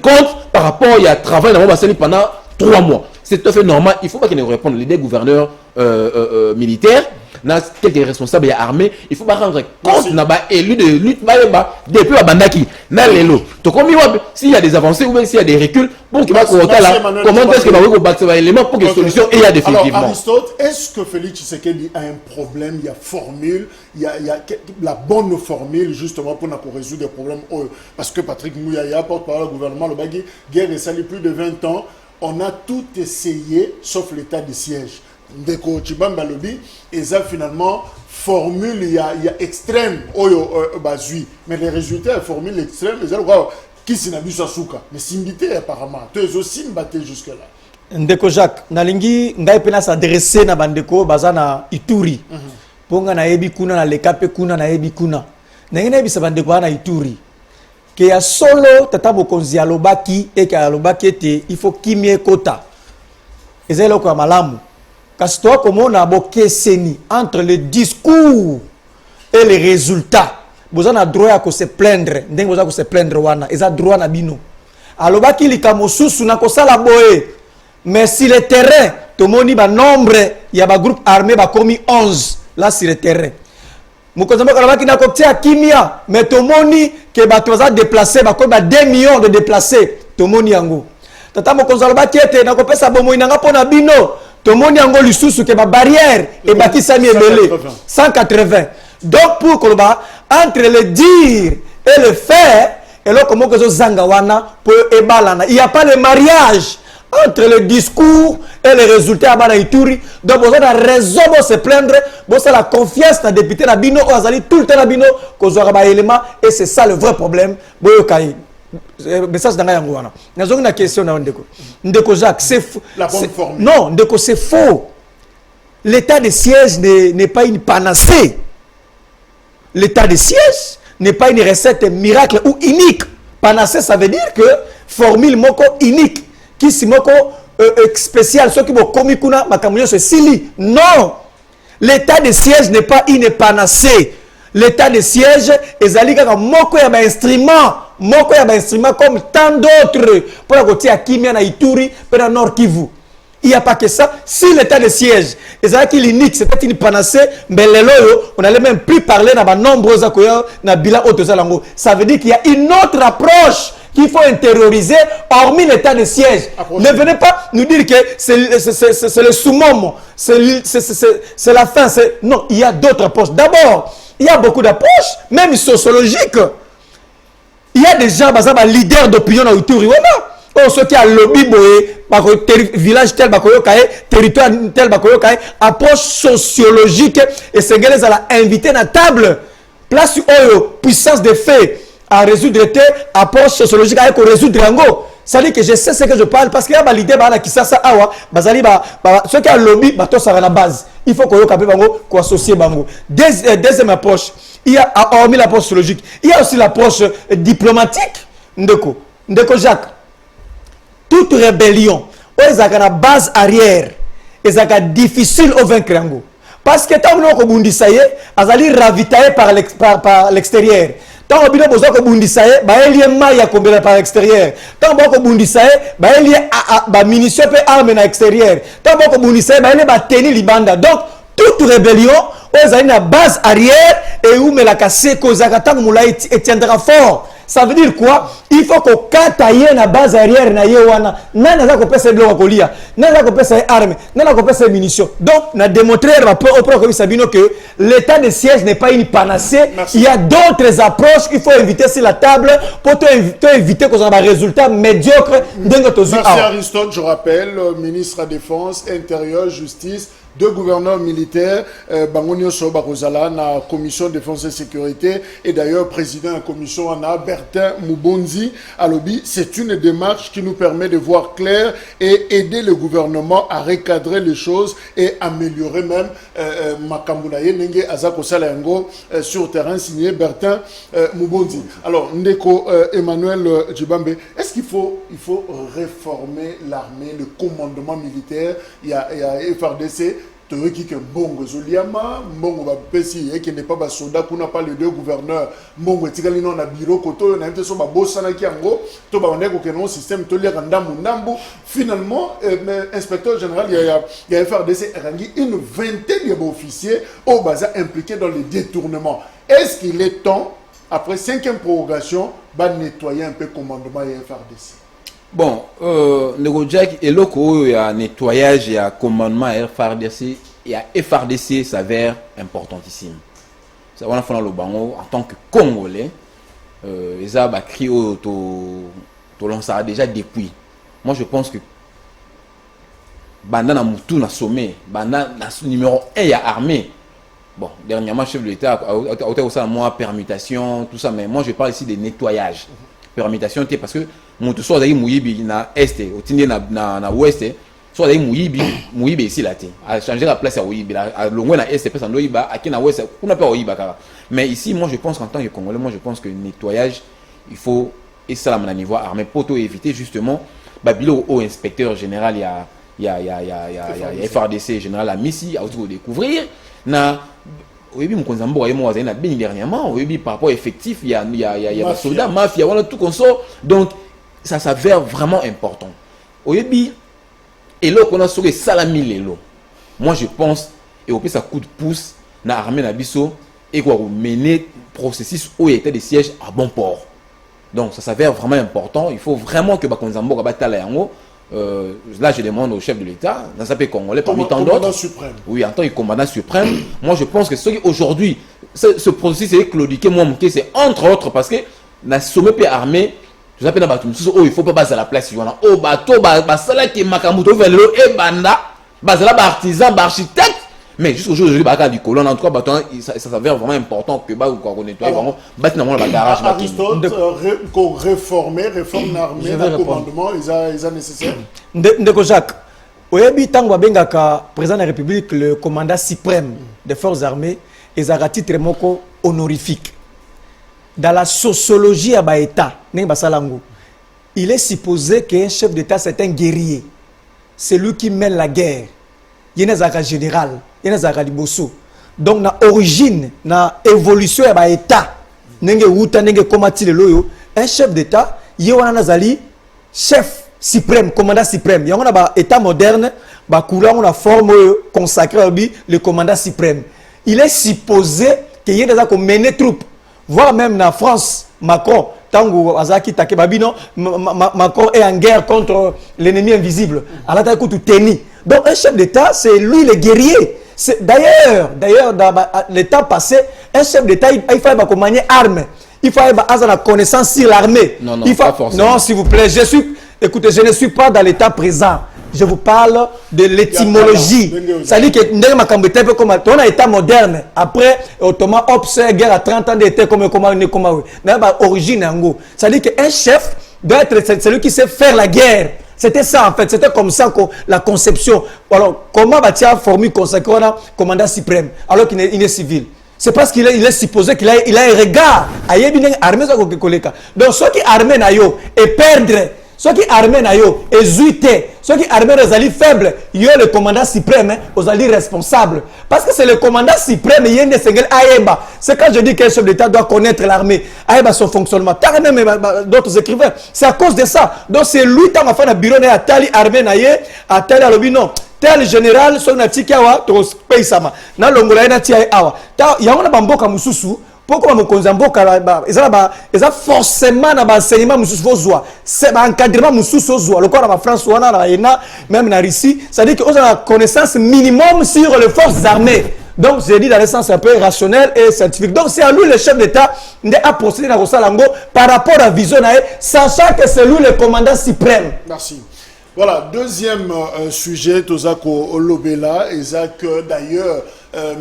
compte par rapport à travail dans le pendant 3 mois. C'est tout à fait normal. Il ne faut pas qu'il y ait réponse. Les gouverneurs militaires, quelques responsables et armés, il ne faut pas rendre compte élu de lutte depuis la bandaki. S'il y a des avancées ou même s'il y a des reculs, pour qu'il va là, comment est-ce que va battre l'élément pour que les solutions et il y a définitivement. Alors, Aristote, est-ce que Félix Tshisekedi a un problème? Il y a formule, il y a la bonne formule justement pour résoudre des problèmes. Parce que Patrick Mouyaya, porte-parole du gouvernement, le bagui, guerre est sali plus de 20 ans. On a tout essayé sauf l'état de siège. Ndeko Chibamba Lobi, et ça finalement formule il y a extrême bazui, mais les résultats la formule extrême les alors qui s'est nabu Sasuka mais simbité apparemment tu es aussi mbatté jusque là. Ndeko Jacques nalingi ngai pena s'adresser na bandeko bazana Ituri ponga na yebi kuna na lekape kuna na yebi kuna ndenge na bisa bandeko na Ituri que ya solo tata bokonzi alobaki et que alobaki était il faut kimie kota ezelo kwa malamu. Parce que toi, comment on a boqué entre le discours et les résultats, vous avez droit à se plaindre. Vous avez se plaindre. Vous avez droit à bino. Alors, bah, qu'il y a sous na la boé. Mais si le terrain, tout le monde a nombre, il y a un groupe armé qui a commis 11 là sur le terrain. Vous avez Kimia, mais tout le monde qui a déplacé, il y a 2 millions de déplacés. Tout le monde y a un tata mokonzaloba kiete na kopesa bomo inanga pona bino to moni yango lisusu ke ba barrière et bakisami ebele 180 donc pour koloba entre le dire et le faire et là comment que zo zanga wana pour ebalana il y a pas le mariage entre le discours et les résultats à bana Ituri donc vous avez raison de se plaindre vous avez la confiance dans député na bino ou azali tout le temps na bino ko zo ba élément et c'est ça le vrai problème boyo kai message dans yango wana nazongi na question na ndeko Jacques c'est la bonne forme non ndeko c'est faux l'état de siège n'est pas une panacée l'état de siège n'est pas une recette miracle ou unique panacée ça veut dire que formule moko unique qui si moko spécial ceux qui vont commis kuna makamyo se sili non l'état de siège n'est pas une panacée l'état de siège ezali kaka moko ya ba instrument moko ya ba instrument comme tant d'autres pour la côté à Kimia na Ituri pour la Nord Kivu. Il n'y a pas que ça. Si l'état de siège ezali qui l'unique c'était une panacée mais lelo on allait même plus parler dans nombreux akoya na bilan autozalango. Ça veut dire qu'il y a une autre approche qu'il faut intérioriser hormis l'état de siège. Approche. Ne venez pas nous dire que c'est le summum, c'est la fin. Non, il y a d'autres approches. D'abord, il y a beaucoup d'approches, même sociologiques. Il y a des gens, par leaders d'opinion dans Ituri. Ceux qui ont lobby, village tel, territoire tel, approche sociologique. Et ces gars-là, ils ont invité à la table. Place puissance de fait à résoudre les approche sociologique avec résoudre l'ango. Ça dit que je sais ce que je parle parce qu'il y a l'idée qui ça awa bazali ceux qui ont lobby bato ça à la base il faut qu'on capé bango qu'on associe bango deuxième approche il y a hormis l'approche sociologique il y a aussi l'approche diplomatique ndeko Jacques toute rébellion ils ont la base arrière ils ont difficile au vaincre yango parce que tant que bundisa ye azali ravitaillé par l'extérieur. Tant que vous avez bundisa ye ba elie maya kombela par l'extérieur. Tant que vous bundisa ye ba elie ba munitions pe armes na extérieur. Tant que vous bundisa ye ba elie ba tenir libanda. Donc toute rébellion aux a une base arrière et où me la casser cause tant moula et tiendra fort. Ça veut dire quoi? Il faut que kataye na base arrière na yewana. Nana za ko pesa bilo kolia. Nana za ko pesa armes. Nana ko pesa munitions. Donc, na démontrer au procureur Sabino que l'état de siège n'est pas une panacée. Merci. Il y a d'autres approches qu'il faut inviter sur la table pour éviter qu'on ait un résultat médiocre. Merci Aristote, je rappelle, ministre de la Défense, Intérieur, Justice, deux gouverneurs militaires, Bangonio Soba Rosala, la commission de défense et sécurité, et d'ailleurs président de la commission Anna, Bertin Moubonzi, à Lobi. C'est une démarche qui nous permet de voir clair et aider le gouvernement à recadrer les choses et améliorer même Makambounaye Nenge Azako Salengo sur terrain signé Bertin Moubonzi. Alors, Ndeko Emmanuel Djibambe, est-ce qu'il faut réformer l'armée, le commandement militaire? Il y a FRDC. Qui que Bongo Zoliama, Bongo Bapesi, et qui n'est pas soldat, qu'on n'a pas les deux gouverneurs, Bongo Tigalino na bureau, Koto, on a été sur ma bossana qui ango, Toba on est au système, Tolia Randamou Nambu. Finalement, inspecteur général, il y a FRDC Rangi, une vingtaine d'officiers au Baza impliqués dans les détournements. Est-ce qu'il est temps, après 5e prorogation, de nettoyer un peu le commandement et FRDC? Bon, Nego Jack, et là, il y a nettoyage, il y a commandement à FRDC, et à FRDC s'avère importantissime. Ça va faire le bango en tant que Congolais, les arbres à crier au ça déjà depuis. Moi, je pense que Banda na Moutou na sommet, Banda na numéro 1 il y a armée. Bon, dernièrement, chef de l'État a été aussi à moi permutation, tout ça, mais moi je parle ici de nettoyage. Permutation, parce que mon tout soit d'ailleurs mouyibi na est, au tindi na ouest, soit d'ailleurs mouyibi ici là, a changé la place à ouyibi, à l'ongoué na est, place en ouyiba, à qui na ouest, on n'a pas ouyiba. Mais ici, moi je pense qu'en tant que Congolais, moi je pense que le nettoyage, il faut, et ça à niveau armé, pour éviter justement, Babilo au inspecteur général, il y a FRDC général à Missi, à aussi découvrir, na oui, mon consambo et moi bien dernièrement, oui, par rapport effectif, il y a des soldats, mafia, voilà tout comme ça. Donc ça s'avère vraiment important. Oui, et là qu'on a sauvé salami lelo. Moi je pense et au plus ça coup de pouce na armée na biso et quoi mener processus où il était des sièges à bon port. Donc ça s'avère vraiment important. Il faut vraiment que Bakonzambo batala yango. Là, je demande au chef de l'État, dans sa pays congolais, parmi tant d'autres. Oui, en tant que commandant suprême. Moi, je pense que ce qui aujourd'hui, ce processus est claudiqué, moi, c'est entre autres parce que dans le sommet armé, je appelle il ne faut pas baser à la place. Oh, bateau, basala qui est makamuto, vélo et banda, basala artisan, architecte. Mais jusqu'au jour d'aujourd'hui, du colon, en tout cas, ça s'avère vraiment important que on nettoie vraiment, le garage. Aristote, réforme l'armée, le commandement, ils ont nécessaire. Ndeko Jacques, oyebi tango bengaka président de la République, le commandant suprême des forces armées, ils ont un titre moko honorifique. Dans la sociologie à Baïta, il est supposé qu'un chef d'État c'est un guerrier. C'est lui qui mène la guerre. Il y a un général. Il y a un bosso. Donc, na origine, na évolution ya ba état, nenge wuta nenge komati le loyo, un chef d'état, yewana nazali chef suprême, commandant suprême. Yona ba état moderne, ba couleur on a forme consacrée le commandant suprême. Il est supposé qu'il y ait des gens qui mènent troupes, voire même na France, Macron, tango azaki take babino, Macron est en guerre contre l'ennemi invisible. Alors ta écoute teni. Donc un chef d'état, c'est lui le guerrier. D'ailleurs, dans l'état passé, un chef d'État, il fallait accompagner armes. Il fallait avoir la connaissance sur l'armée. Non, pas forcément. Non, s'il vous plaît, écoutez, je ne suis pas dans l'état présent. Je vous parle de l'étymologie. C'est-à-dire que comme on a état moderne. Après, Ottoman, guerre à 30 ans d'été comme origine. C'est-à-dire qu'un chef doit être celui qui sait faire la guerre. C'était ça en fait, c'était comme ça que la conception. Alors, comment va-t-il former consacré un commandant suprême alors qu'il est civil? C'est parce qu'il est supposé qu'il a un regard. Donc, ceux qui armés et perdre, ceux qui armés et zuiter, ceux qui armés les faibles, il y a le commandant suprême, aux alliés responsables. Parce que c'est le commandant suprême, il y a une single Aïba. C'est quand je dis qu'un chef d'État doit connaître l'armée, Aïba son fonctionnement. T'as même d'autres écrivains. C'est à cause de ça. Donc c'est lui qui a fait un bureau à Tali armée, à Tali Alobino. Tel général, son atikawa, to paysama. Na longola na tia awa. Ta ya on a bamboka mususu. pourquoi mokonzi mboka eza forcément na enseignement mususu fozwa c'est encadrement mususu ozwa lokola na France wana na ENA même na Russie, ça dit que on a la connaissance minimum sur les forces armées. Donc j'ai dit dans le sens un peu rationnel et scientifique. Donc c'est à lui le chef d'État à procéder dans Rosalango par rapport à vision, sachant que c'est lui le commandant suprême. Merci. Voilà, deuxième sujet, Tozako Olobela, et que d'ailleurs,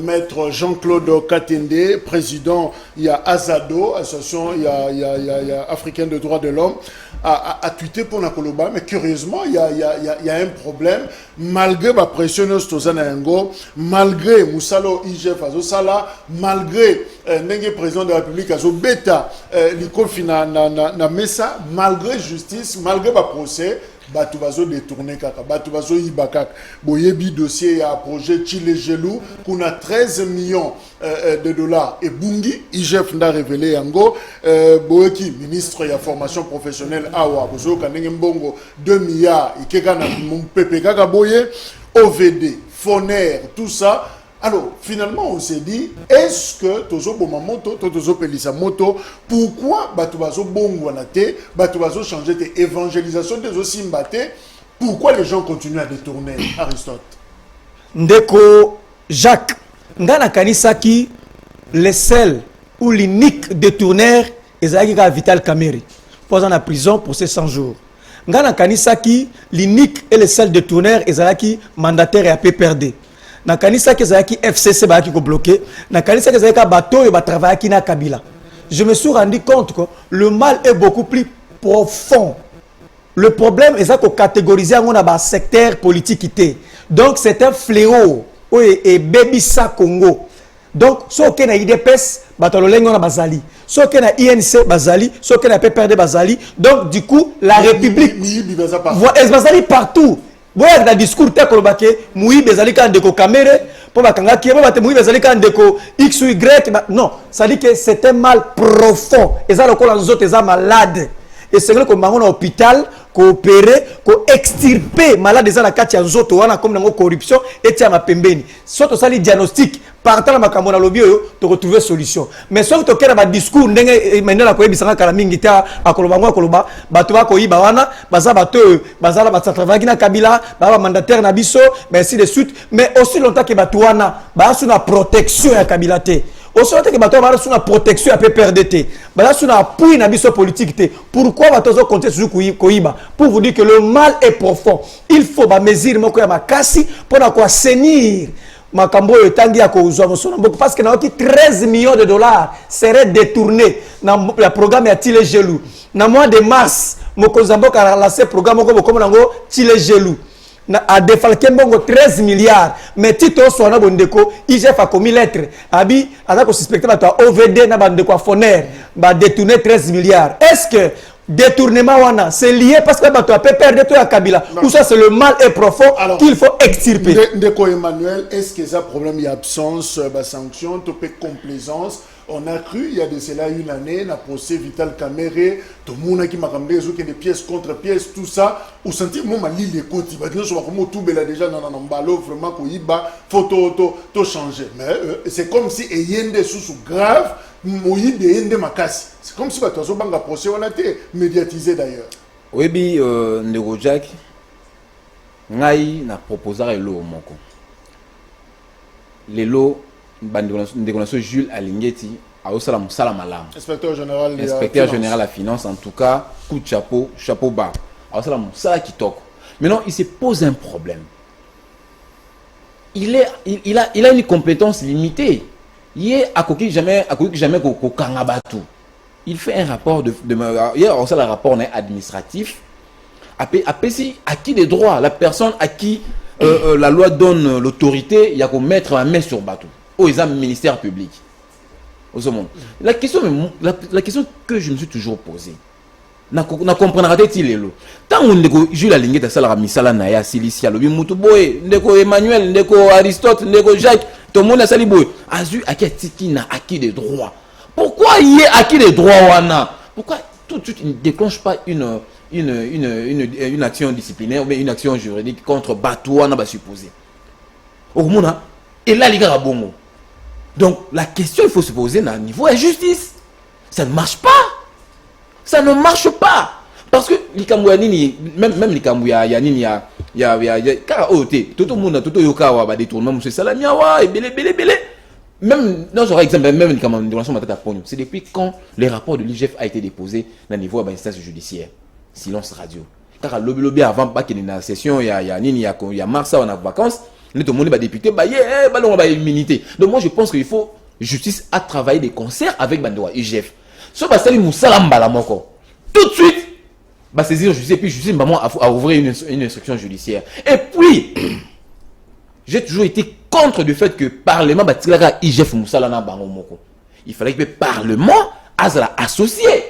maître Jean-Claude Katende, président, il y a Azado, association il y a africaine de droits de l'homme, a tweeté pour Nakoloba, mais curieusement, il y a un problème, malgré la pression de malgré Moussalo IGF Azosala, malgré Nengue président de la République Azo Beta, l'Ikofi na Mesa, malgré justice, malgré le procès, batu bazo détourné kaka batu bazo ibakak boyebi dossier ya projet Chile Gelou kuna 13 millions de dollars et bungi IGF nda révélé yango boeki ministre ya formation professionnelle awa bozo kanenge mbongo 2 milliards ikeka na mpepe kaka boye OVD Foner tout ça. Alors, finalement, on s'est dit, est-ce que Tozo Bomamoto, Tozo Pelissa Moto, pourquoi Batoubazo Bongwanate, Batoubazo changer tes évangélisations des Osimbate, pourquoi les gens continuent à détourner Aristote? Ndeko Jacques, Ndana Kanisaki, le seul ou l'unique détourneur, Ezaki Vital Kameri, posant en prison pour ces 100 jours. Ndana Kanisaki, l'unique et le seul détourneur, Ezaki mandataire et APPRD. Na kanisa ke zaki FCC ba ki ko bloqué, na kanisa ke zaki bateau et ba travailler ki na Kabila. Je me suis rendu compte que le mal est beaucoup plus profond. Le problème est ça qu'on catégorise en un secteur politique. Donc c'est un fléau. Et baby sa Congo. Donc ce qui est IDPS, batalolengo na bazali. Ce qui est INC bazali, ce qui est PPRD bazali. Donc du coup la République bazali partout. Boya na discours te kolobake Moui bezali ka ndeko kamere po bakanga ki bo bate Moui bezali ka ndeko x ou y non, ça dit que c'est un mal profond et ça lokola nzoto eza malade et c'est que ko mango na hôpital ko opérer ko extirper malade eza na kati ya nzoto wana comme nango corruption et tia mapembeni soto sali diagnostic partant na makambo na lobby oyo to retrouver solution mais soki to kera ba discours ndenge menela ko yebisanga kala mingi ta akoloba ngo akoloba bato ba ko yiba wana baza bato bazala ba travailler na Kabila ba mandataire na biso mais ainsi de suite mais aussi longtemps que bato wana ba sous na protection ya Kabila te aussi longtemps que bato ba sous na protection ya PPRD ba sous na appui na biso politique te pourquoi bato zo compter sur ko yiba pour vous dire que le mal est profond il faut ba mesure moko ya makasi pour na ko assainir Makambo etangi ya kouzwa mosona parce que 13 millions de dollars seraient détournés dans le programme ya Chile Gelou. Dans le mois de mars, Mokozambo a lancé le programme comme Chile Gelou. A défalqué 13 milliards. Mais Tito Soana Bondeko, IGF a commis lettre. Abi, a suspecté que OVD n'a pas de quoi Foner, va détourner 13 milliards. Est-ce que détournement wana c'est lié parce que tu as perdre tout à Kabila ou ça c'est le mal est profond qu'il faut extirper. Ndeko Emmanuel, est-ce que ça problème il y a absence de sanction, de complaisance? On a cru il y a de cela une année na procès Vital Kamere, tout le monde qui m'a ramené des pièces contre pièces tout ça, ou senti moi ma ligne les côtes, il va dire sur comment tout bela déjà dans un ballot vraiment qu'on y bat photo to changer. Mais c'est comme si il y a des sous graves. C'est comme si tu as un procès médiatisé d'ailleurs. Oui, Ndeko Jack, na proposé le moko. Le lot, Ndeko Jules Alingeti, a aussi la Salamala. Inspecteur général de la finance, en tout cas, coup de chapeau bas. A aussi la Sala qui toque. Maintenant, il se pose un problème. Il a une compétence limitée. Hier, jamais qu'au Kangabatu. Il fait un rapport hier, on sait le rapport administratif. À qui des droits, la personne à qui la loi donne l'autorité, il y a qu'à mettre la main sur Batou. Au examen ministère public. La question que je me suis toujours posée, na comprendre t-il tant on ndeko Jules Alingeti asala misala na ya Silicia lobi mutu boye ndeko Emmanuel ndeko Aristote ndeko Jacques tout le monde a sali boye azu akitiki na acquis des droits. Pourquoi il y a acquis des droits wana? Pourquoi tout de suite il ne déclenche pas une action disciplinaire ou bien une action juridique contre Batou wana ba supposé au mona et là les gars bongo Donc la question il faut se poser à niveau de la justice. Ça ne marche pas. Ça ne marche pas. Parce que même les Kambouya, il y a tout le monde a tout le détournement, M. Salamiawa, et belé. Même, dans ce exemple, même les Kambouya, c'est depuis quand le rapport de l'IGF a été déposé à niveau de l'instance judiciaire. Silence radio. Car le lobby avant qu'il y ait une session, il y a mars, on a vacances, tout le monde est député, on a immunité. Donc moi je pense qu'il faut justice à travailler des concerts avec Bandoa IGF. Ce que ça tout de suite, saisir justice et puis justice à ouvrir une instruction judiciaire. Et puis, j'ai toujours été contre le fait que le Parlement IGF Moussalana Bangomoko. Il fallait que le Parlement soit associé.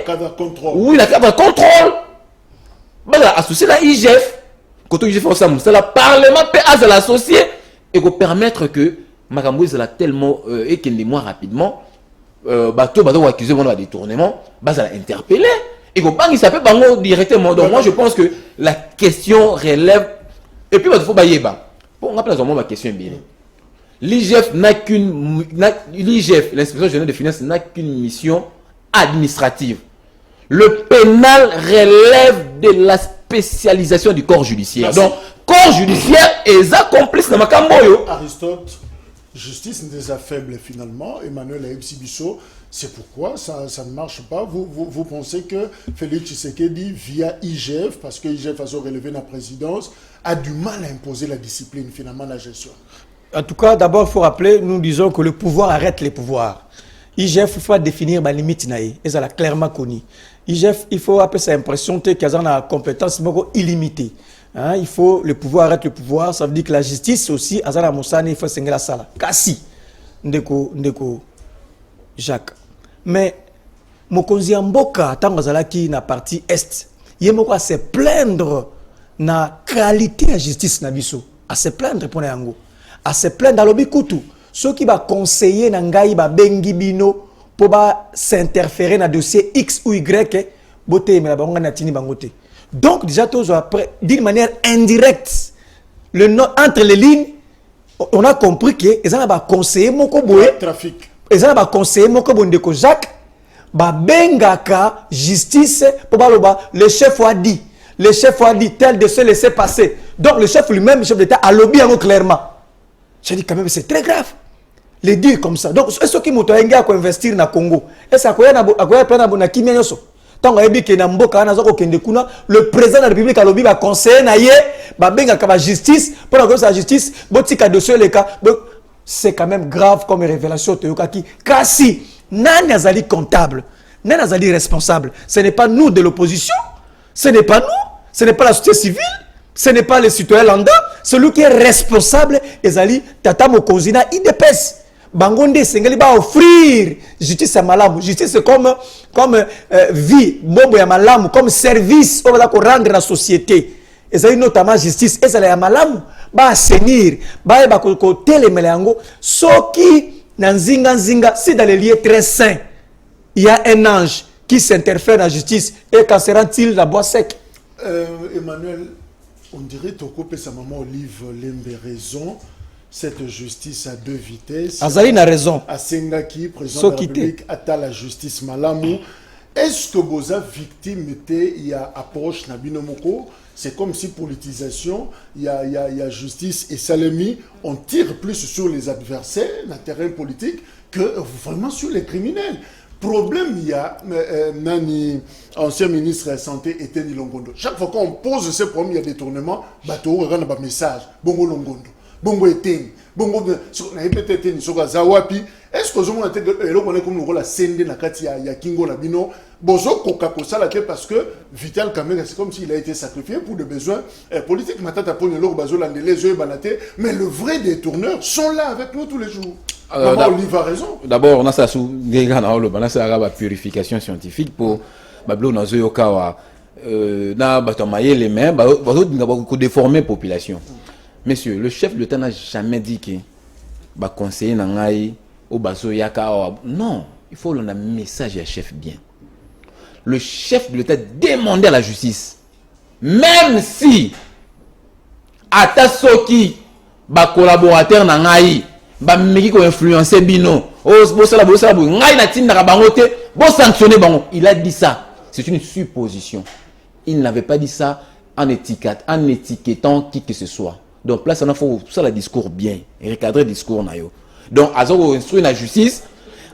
Cadre contrôle. Oui, la cadre contrôle. Associé à IGF. Quand IGF le Parlement peut associé et permettre que Makambo soit tellement et qu'il est moins rapidement. Bateau accusé de détournement, interpellé. Et il s'appelle directement. Donc moi je pense que la question relève. Et puis il faut on rappelle ma question bien. L'IGF l'inspection générale des finances n'a qu'une mission administrative. Le pénal relève de la spécialisation du corps judiciaire. Merci. Donc corps judiciaire est complice dans Makamboyo. Aristote. Justice n'est faible finalement, Emmanuel Aïbsibiso, c'est pourquoi ça ne marche pas. Vous pensez que Félix Tshisekedi, via IGF, parce que IGF a relevé la présidence, a du mal à imposer la discipline finalement, la gestion? En tout cas, d'abord, il faut rappeler, nous disons que le pouvoir arrête les pouvoirs. IGF, il faut définir ma limite, et ça l'a clairement connu. IGF, il faut appeler ça impression qu'il y a une compétence illimitée. Hein, il faut le pouvoir arrête le pouvoir, ça veut dire que la justice aussi, Azala Moussani, il faut s'engager la salle. Kassi, Ndeko, Jacques. Mais, Mokonzi Mboka, tant que qui na partie est, il y a se plaindre na qualité de la justice na biso, à se plaindre pour Nango, à se plaindre à l'obikutu. Ceux qui va conseiller Nangaï ba bengi bino pour s'interférer dans dossier X ou Y, boté mais la bango na tini bangote. Donc, déjà, d'une manière indirecte, entre les lignes, on a compris que les gens ont conseillé Moko Boé, trafic. Les gens ont conseillé Moko Bondeko Jacques, Bengaka, justice, le chef a dit, tel de se laisser passer. Donc, le chef lui-même, le chef d'État, a lobby clairement. J'ai dit quand même, c'est très grave. Les dire comme ça. Donc, est-ce que vous avez investir dans le Congo? Est-ce que vous avez le président de la République a lobby va conseiller naie la justice pour la justice c'est quand même grave comme révélation kasi nani azali comptable nani azali responsable. Ce n'est pas nous de l'opposition, ce n'est pas nous, ce n'est pas la société civile, ce n'est pas les citoyens lambda. Celui qui est responsable ezali tata mokonzi na IDPS. Bangonde Sengeli va offrir justice à Malam. Justice comme vie, bombe à Malam, comme service on va rendre la société. Et ça notamment justice. Et ça à Malam va assainir, va côté les melango. Ce qui nanzinga, c'est dans les lieux très saints. Il y a un ange qui s'interfère dans la justice et quand sera-t-il la boîte sec? Emmanuel, on dirait que sa maman Olive Lembe raison. Cette justice à deux vitesses. Azali n'a raison. À Sengaki, président de la République, à la justice Malamu. Est-ce que vos victimes étaient, il y a approche Nabinomoko? C'est comme si politisation, il y a justice et Salemi, on tire plus sur les adversaires, dans le terrain politique, que vraiment sur les criminels. Problème, il y a Nani, ancien ministre de la Santé, Eteni Longondo. Chaque fois qu'on pose ce problème, il y a des tournements, bateau, regarde un message, Bongo Longondo. Bongo Eteni, Bongo Eteni, Soga Zawapi. Est-ce que vous avez comme nous la scène de Nakati ya Kingo Nabino? Bozo Kokako Salate parce que Vital Kamega, c'est comme s'il a été sacrifié pour des besoins politiques. Matata Pone Loro Bazola, les yeux banatés. Mais le vrai détourneurs sont là avec nous tous les jours. Olive a raison. D'abord, on a ça sous des gars dans le balance à purification scientifique pour Bablo Nazo Kawa. Na batamaye les mains, bazo déformer population. Messieurs, le chef de l'État n'a jamais dit que va conseiller Nangaï au Baso Yaka. Non, il faut le message à chef bien. Le chef de l'État demandait à la justice, même si Atasoki, ba collaborateur Nangaï, ba meki ko influencer bino bo sala ngai na tinda bango te bo sanctionner bango. Il a dit ça, c'est une supposition. Il n'avait pas dit ça en étiquetant qui que ce soit. Donc là, ça faut ça le discours bien, recadrer discours na yo. Donc azo instruire la justice.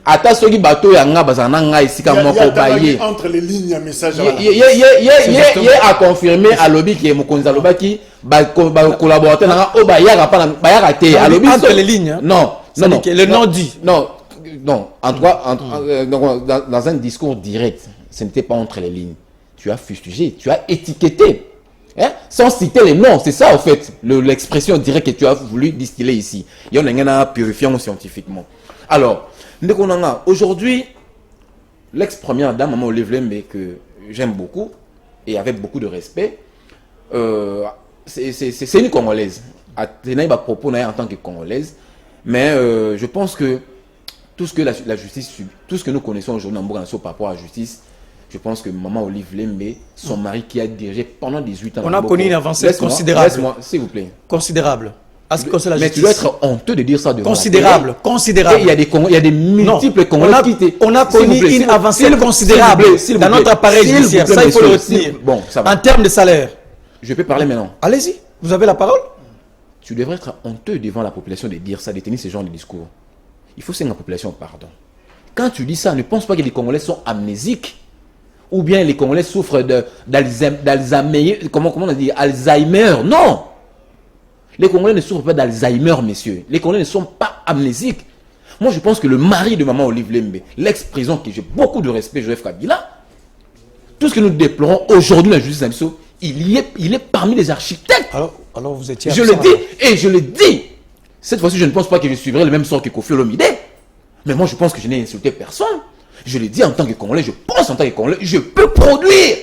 Ata soki bateau ya nga bazana nga ici comme moko baye entre les lignes message il a confirmé à lobby qui est mokonza lobaki ba collaborateur na o ba ya pa ba ya raté à lobby entre les lignes. Non, le nom dit. Non, en tout cas dans un discours direct, ce n'était pas entre les lignes. Tu as fustigé, tu as étiqueté. Hein? Sans citer les noms, c'est ça en fait l'expression directe que tu as voulu distiller ici. Il y a un purifiant scientifiquement. Alors, aujourd'hui, l'ex-première dame, Maman Olive Lembe, que j'aime beaucoup et avec beaucoup de respect, c'est une Congolaise. Elle a propos en tant que Congolaise, mais je pense que tout ce que la justice subit, tout ce que nous connaissons aujourd'hui en Bourg par rapport à la justice, je pense que Maman Olive Lembe, son mari qui a dirigé pendant 18 ans. On a connu une avancée considérable. Laisse-moi, s'il vous plaît. Considérable. Mais tu dois être honteux de dire ça devant considérable, considérable. Et il y a des multiples Congolais on a connu une avancée considérable dans notre appareil judiciaire. Ça, il faut le retenir. Bon, ça va. En termes de salaire. Je peux parler maintenant. Allez-y, vous avez la parole. Tu devrais être honteux devant la population de dire ça, de tenir ce genre de discours. Il faut que la population pardon. Quand tu dis ça, ne pense pas que les Congolais sont amnésiques. Ou bien les Congolais souffrent d'Alzheimer. Comment on dit Alzheimer. Non. Les Congolais ne souffrent pas d'Alzheimer, messieurs. Les Congolais ne sont pas amnésiques. Moi, je pense que le mari de Maman Olive Lembe, l'ex-président, qui j'ai beaucoup de respect, Joseph Kabila, tout ce que nous déplorons aujourd'hui dans la justice nationale, il est parmi les architectes. Alors vous étiez... Je le dis, et je le dis. Cette fois-ci, je ne pense pas que je suivrai le même sort que Kofi Olomide. Mais moi, je pense que je n'ai insulté personne. Je le dis en tant que Congolais, je pense en tant que Congolais, je peux produire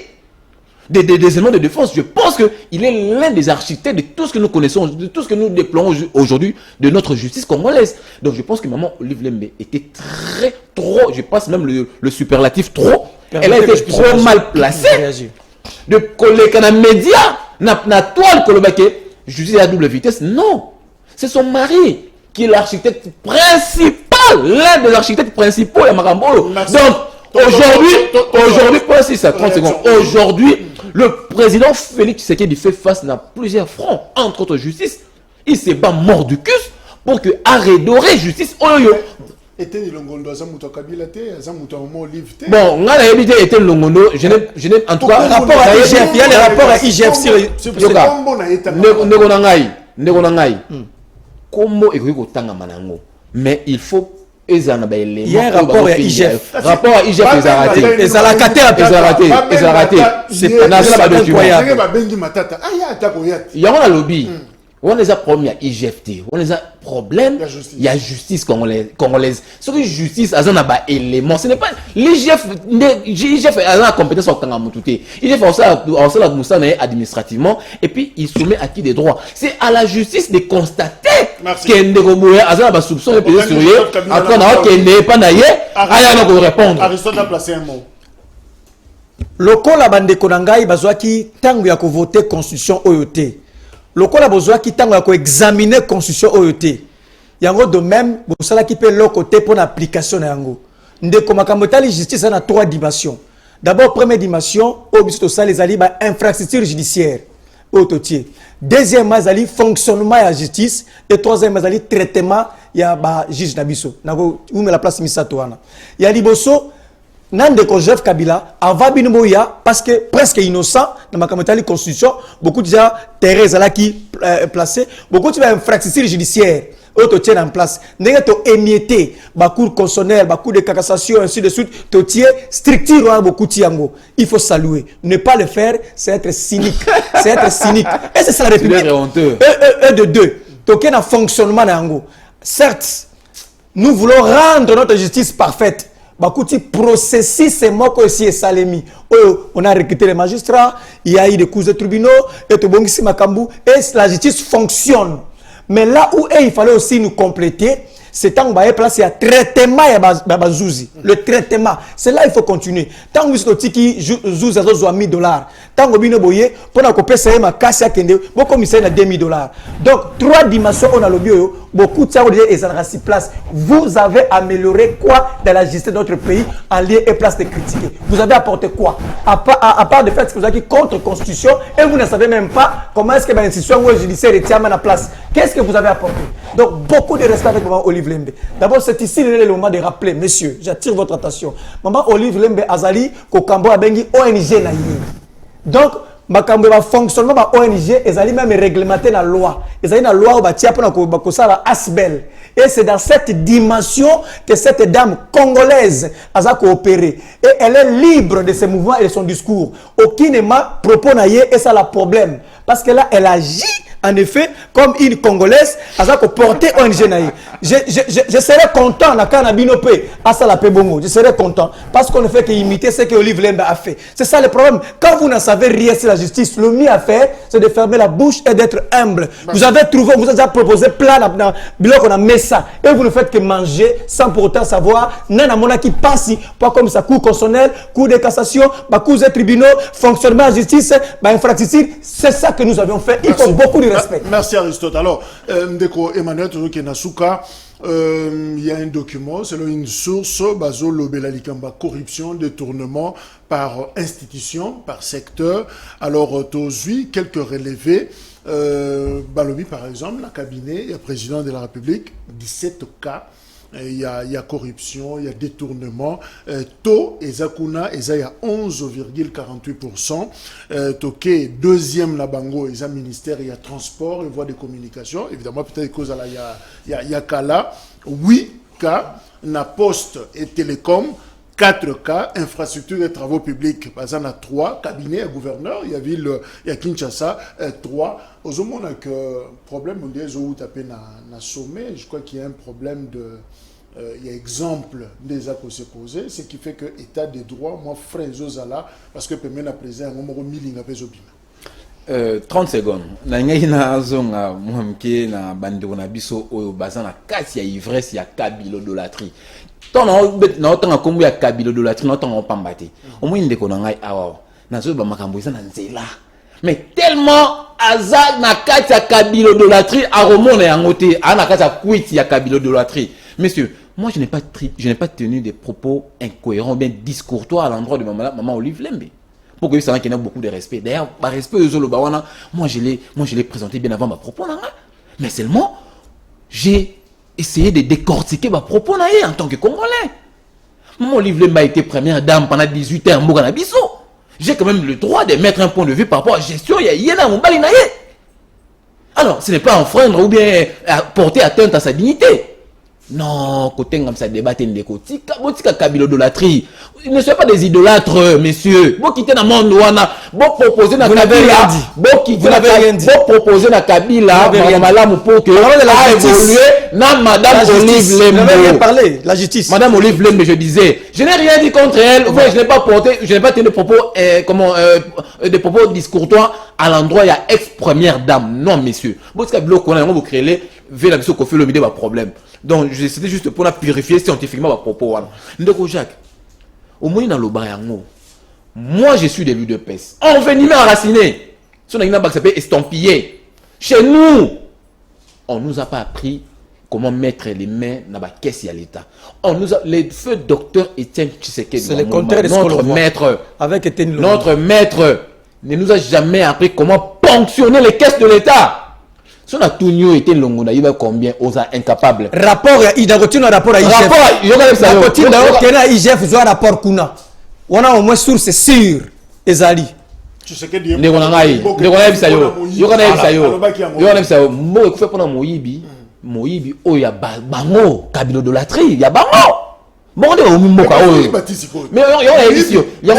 des éléments de défense. Je pense qu'il est l'un des architectes de tout ce que nous connaissons, de tout ce que nous déplorons aujourd'hui de notre justice congolaise. Donc je pense que Maman Olive Lembe était trop, je passe même le superlatif trop, elle a été trop mal placée. De coller dans les médias, na toile kolobake, justice à double vitesse, non. C'est son mari qui est l'architecte principal, l'un des architectes principaux de Marambolo. Donc, aujourd'hui, pour 30 secondes, aujourd'hui, le président Félix Tshisekedi fait face à plusieurs fronts, entre autres justice. Il se bat mort du cul pour que arrêter justice. Était Longondo, bon, on a évité était Longondo. Je n'ai en tout cas rapport à IGF. Il y a les rapports à IGF sur Comment est-ce manango? Mais il faut il y a un rapport à IGF. Rapport à IGF, ils ont raté. Ils ont raté. C'est il y a un lobby. On les a promis à IGFT. On les a problème. Il y a justice congolaise. Ce que justice a un élément. Ce n'est pas l'IGF. IGF a la compétence en Kangamoutouté. IGF a la moussa administrativement. Et puis il soumet à qui des droits. C'est à la justice de constater qu'il y a un soupçon de pédé sur lui. Après, qu'il n'est pas naïe. Aïe, on va répondre. Aristote a placé un mot. Lokola bande konangai bazwaki tangu ya ko voter constitution oyote. Lokola bazwaki tangu ya ko examiner constitution oyote. Yango de même bosala ki pe lokote pour l'application yango. Ndeko makambo tali justice na 3 dimensions. D'abord première dimension, obiso ça les ali ba infrastructure judiciaire ototier. Deuxième azali fonctionnement ya justice et troisième azali traitement ya ba juge na biso. Nako ume la place misato wana. Ya liboso Nandeko Joseph Kabila avant Binomoya parce que presque innocent dans ma caméra constitution beaucoup déjà Thérèse là qui placé beaucoup de infrastructures judiciaires auto tient en place n'est to émietté ba cour constitutionnelle ba cour de cassation ainsi de suite to tient structure beaucoup tiango il faut saluer ne pas le faire c'est être cynique et c'est ça la République de deux to ken un fonctionnement nango certes nous voulons rendre notre justice parfaite. Bakouti processus c'est moi aussi et Salemi. On a recruté les magistrats, il y a eu des cours de tribunaux, et tout bon ici Makambu, et la justice fonctionne. Mais là où il fallait aussi nous compléter, c'est tant qu'on place il y a traitement et bazouzi. Le traitement, c'est là il faut continuer. Tant que vous tiki zouzi à $1,000, tant que vous boyé pour la couper ça ma casse à kende, beaucoup misé na $2,000. Donc 3 dimensions on a le bio. beaucoup de ça et ça reste place. Vous avez amélioré quoi dans la gestion de notre pays en lieu et place de critiquer? Vous avez apporté quoi? À part le fait que vous avez contre constitution et vous ne savez même pas comment est-ce que l'institution judiciaire est à la place. Qu'est-ce que vous avez apporté? Donc beaucoup de respect avec Maman Olive Lembe. D'abord c'est ici le moment de rappeler, messieurs, j'attire votre attention. Maman Olive Lembe Azali Kokambo Abengi ONG na yini. Donc makambo ba fonctionnement ba ONG ezali même réglementé la loi. Ezali na loi ba tia pona ko sala asbel. Et c'est dans cette dimension que cette dame congolaise a coopéré. Et elle est libre de ses mouvements et de son discours. Aucunement propos naie et ça la problème parce que là elle agit en effet comme une Congolaise a porté ONG naie. Je serais content na Kanabino P à ça la Pebongo. Je serais content parce qu'on ne fait qu'imiter ce que Olive Lembe a fait. C'est ça le problème. Quand vous ne savez rien sur la justice, le mieux à faire, c'est de fermer la bouche et d'être humble. Vous avez trouvé, vous avez déjà proposé plein de biloko qu'on a mis ça et vous ne faites que manger sans pour autant savoir nana mona qui passe pas comme ça cour constitutionnelle, cour de cassation, cour des tribunaux, fonctionnement de la justice, infrastructure. C'est ça que nous avions fait. Il faut beaucoup de respect. Merci Aristote. Alors, Ndeko Emmanuel Kenasuka, il y a un document, selon une source, Bazo Lobela Likamba, corruption, détournement par institution, par secteur. Alors, Tozui, quelques relevés. Balobi, par exemple, la cabinet, il y a président de la République, 17 cas. Il y a corruption, il y a détournement. Taux, Ezakuna, il y a 11,48%. Toké, deuxième, la Bango, il y a ministère, il y a transport, il y a voie de communication. Évidemment, peut-être cause il y a Kala. 8 cas, na poste et télécom. 4 cas, infrastructure et travaux publics. Par exemple, 3 cabinets à gouverneur, il y a ville, il y a Kinshasa, 3. Aux hommes, on a que problème, on dit, ils tapé na sommet. Je crois qu'il y a un problème de. Il y a exemple des actes se poser, ce qui fait que état de droit, moi, frère Zozala, parce que peut même président, on m'a mis 30 secondes. Na zonga muhamke na bando na biso oyo bazana kasi ya ivresse ya kabilodolâtrie. Tant na otanga kombo ya kabilodolâtrie na otanga opambate. Au moins ndeko na ngai awa. Na zo ba makambo isa na nzela. Mais tellement azag na kati ya kabilodolâtrie a remona yango te, ana kati ya kwiti ya kabilodolâtrie. Messieurs, moi je n'ai pas tenu des propos incohérents, bien discourtois à l'endroit de maman Olive Lembe. Pour que ça ait beaucoup de respect. D'ailleurs, par respect aux Zolobawana, moi je l'ai présenté bien avant ma propos. Mais seulement, j'ai essayé de décortiquer ma propos en tant que Congolais. Maman Olive Lembe a été première dame pendant 18 ans à Bisso. J'ai quand même le droit de mettre un point de vue par rapport à la gestion. Il y a un Mobali Naye. Alors, ce n'est pas enfreindre ou bien porter atteinte à sa dignité. Non, côté comme ça débattre des côtés. Botika kabilodolâtrie. Ne soyez pas des idolâtres, messieurs. Bon quitter dans le monde ouana. Bon proposer dans Kabila. Bon quitter bon proposer dans Kabila. Madame pour que a évolué. Non, Madame Olive Lembe. Vous n'avez parlé. La justice. Madame Olive Lembe, je disais. Je n'ai rien dit contre elle. Je n'ai pas porté. Je n'ai pas tenu des propos des propos discourtois à l'endroit il y a ex-première dame. Non, messieurs. Botika bloc on a vous créer les vers la biso qu'on fait le milieu problème. Donc, c'était juste pour purifier scientifiquement ma propos. Ndeko Jacques, au moins dans le bayango, moi je suis de l'UDPS. On venait enraciné. Si on a une s'appelle estampillé. Chez nous, on nous a pas appris comment mettre les mains dans la caisse à l'État. On nous a, le feu docteur Étienne Tshisekedi, c'est le contraire de notre maître. Avec notre maître ne nous a jamais appris comment ponctionner les caisses de l'État. Si on a tout mieux été longue, il va combien aux incapables. Rapport à IGF. Rapport à IGF, il y a rapport Kuna. On a au moins source sûre, Ezali. Tu sais que Dieu. Moyibi, oh, il y a bango, kabilodolâtrie, il y a bango. Bon, on est au Mimoka. Mais on a dit, il y a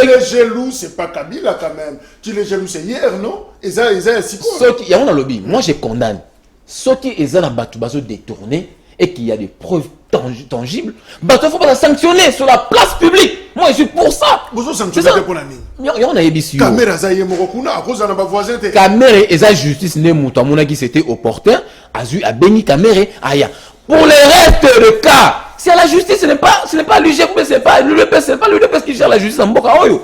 les jaloux, c'est pas Kabila quand même. Tu les jaloux, c'est hier, non? Et ça, il y a un lobby. Moi, je condamne. Ceux qui ont un détourné et qu'il y a des preuves tangibles, il faut pas sanctionner sur la place publique. Moi, je suis pour ça. Vous sanctionnez pour la nuit. On a dit, Caméra, ça y est, Morokuna, à cause de ma voisin. Caméra, et ça, justice, n'est mouton, mon qui c'était opportun, a béni Caméra, aya. Pour les restes de cas, c'est la justice, ce n'est pas l'UGF, ce n'est pas l'UDPS qui gère la justice en Mboka Oyo.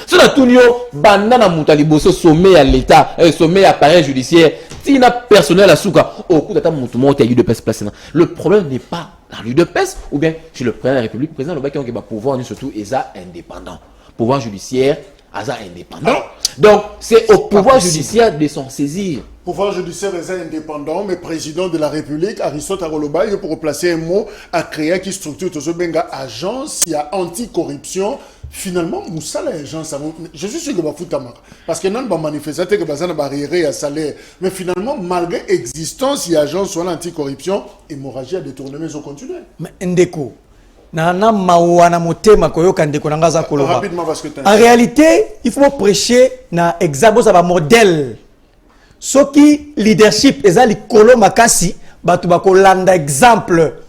C'est la Tunio, Bandana Moutaliboso, sommet à l'État, sommet à appareil judiciaire, tina personnel à souka au coup d'attendre mon a eu de pèse placé. Le problème n'est pas dans l'UDPS ou bien chez le président de la République. Le président qui a pouvoir surtout ESA indépendant. Pouvoir judiciaire, ESA indépendant. Donc c'est au pouvoir judiciaire de s'en saisir. Pouvoir judiciaire ESA indépendant, mais président de la République, Aristote Aroloba, il pour placer un mot, a créé qui structure tout ce benga agence, il y a anticorruption. Finalement, Moussa l'agence, je suis sûr que va foutre parce que non, manifester que bazana barrière à salaire, mais finalement, malgré l'existence, il y a agence sur l'anticorruption, hémorragie à détourner, mais on continue. Mais Ndeko, rapidement parce que en réalité, il faut prêcher dans l'examen de modèle. Ce qui leadership est le colo makasi, batu bakolanda exemple.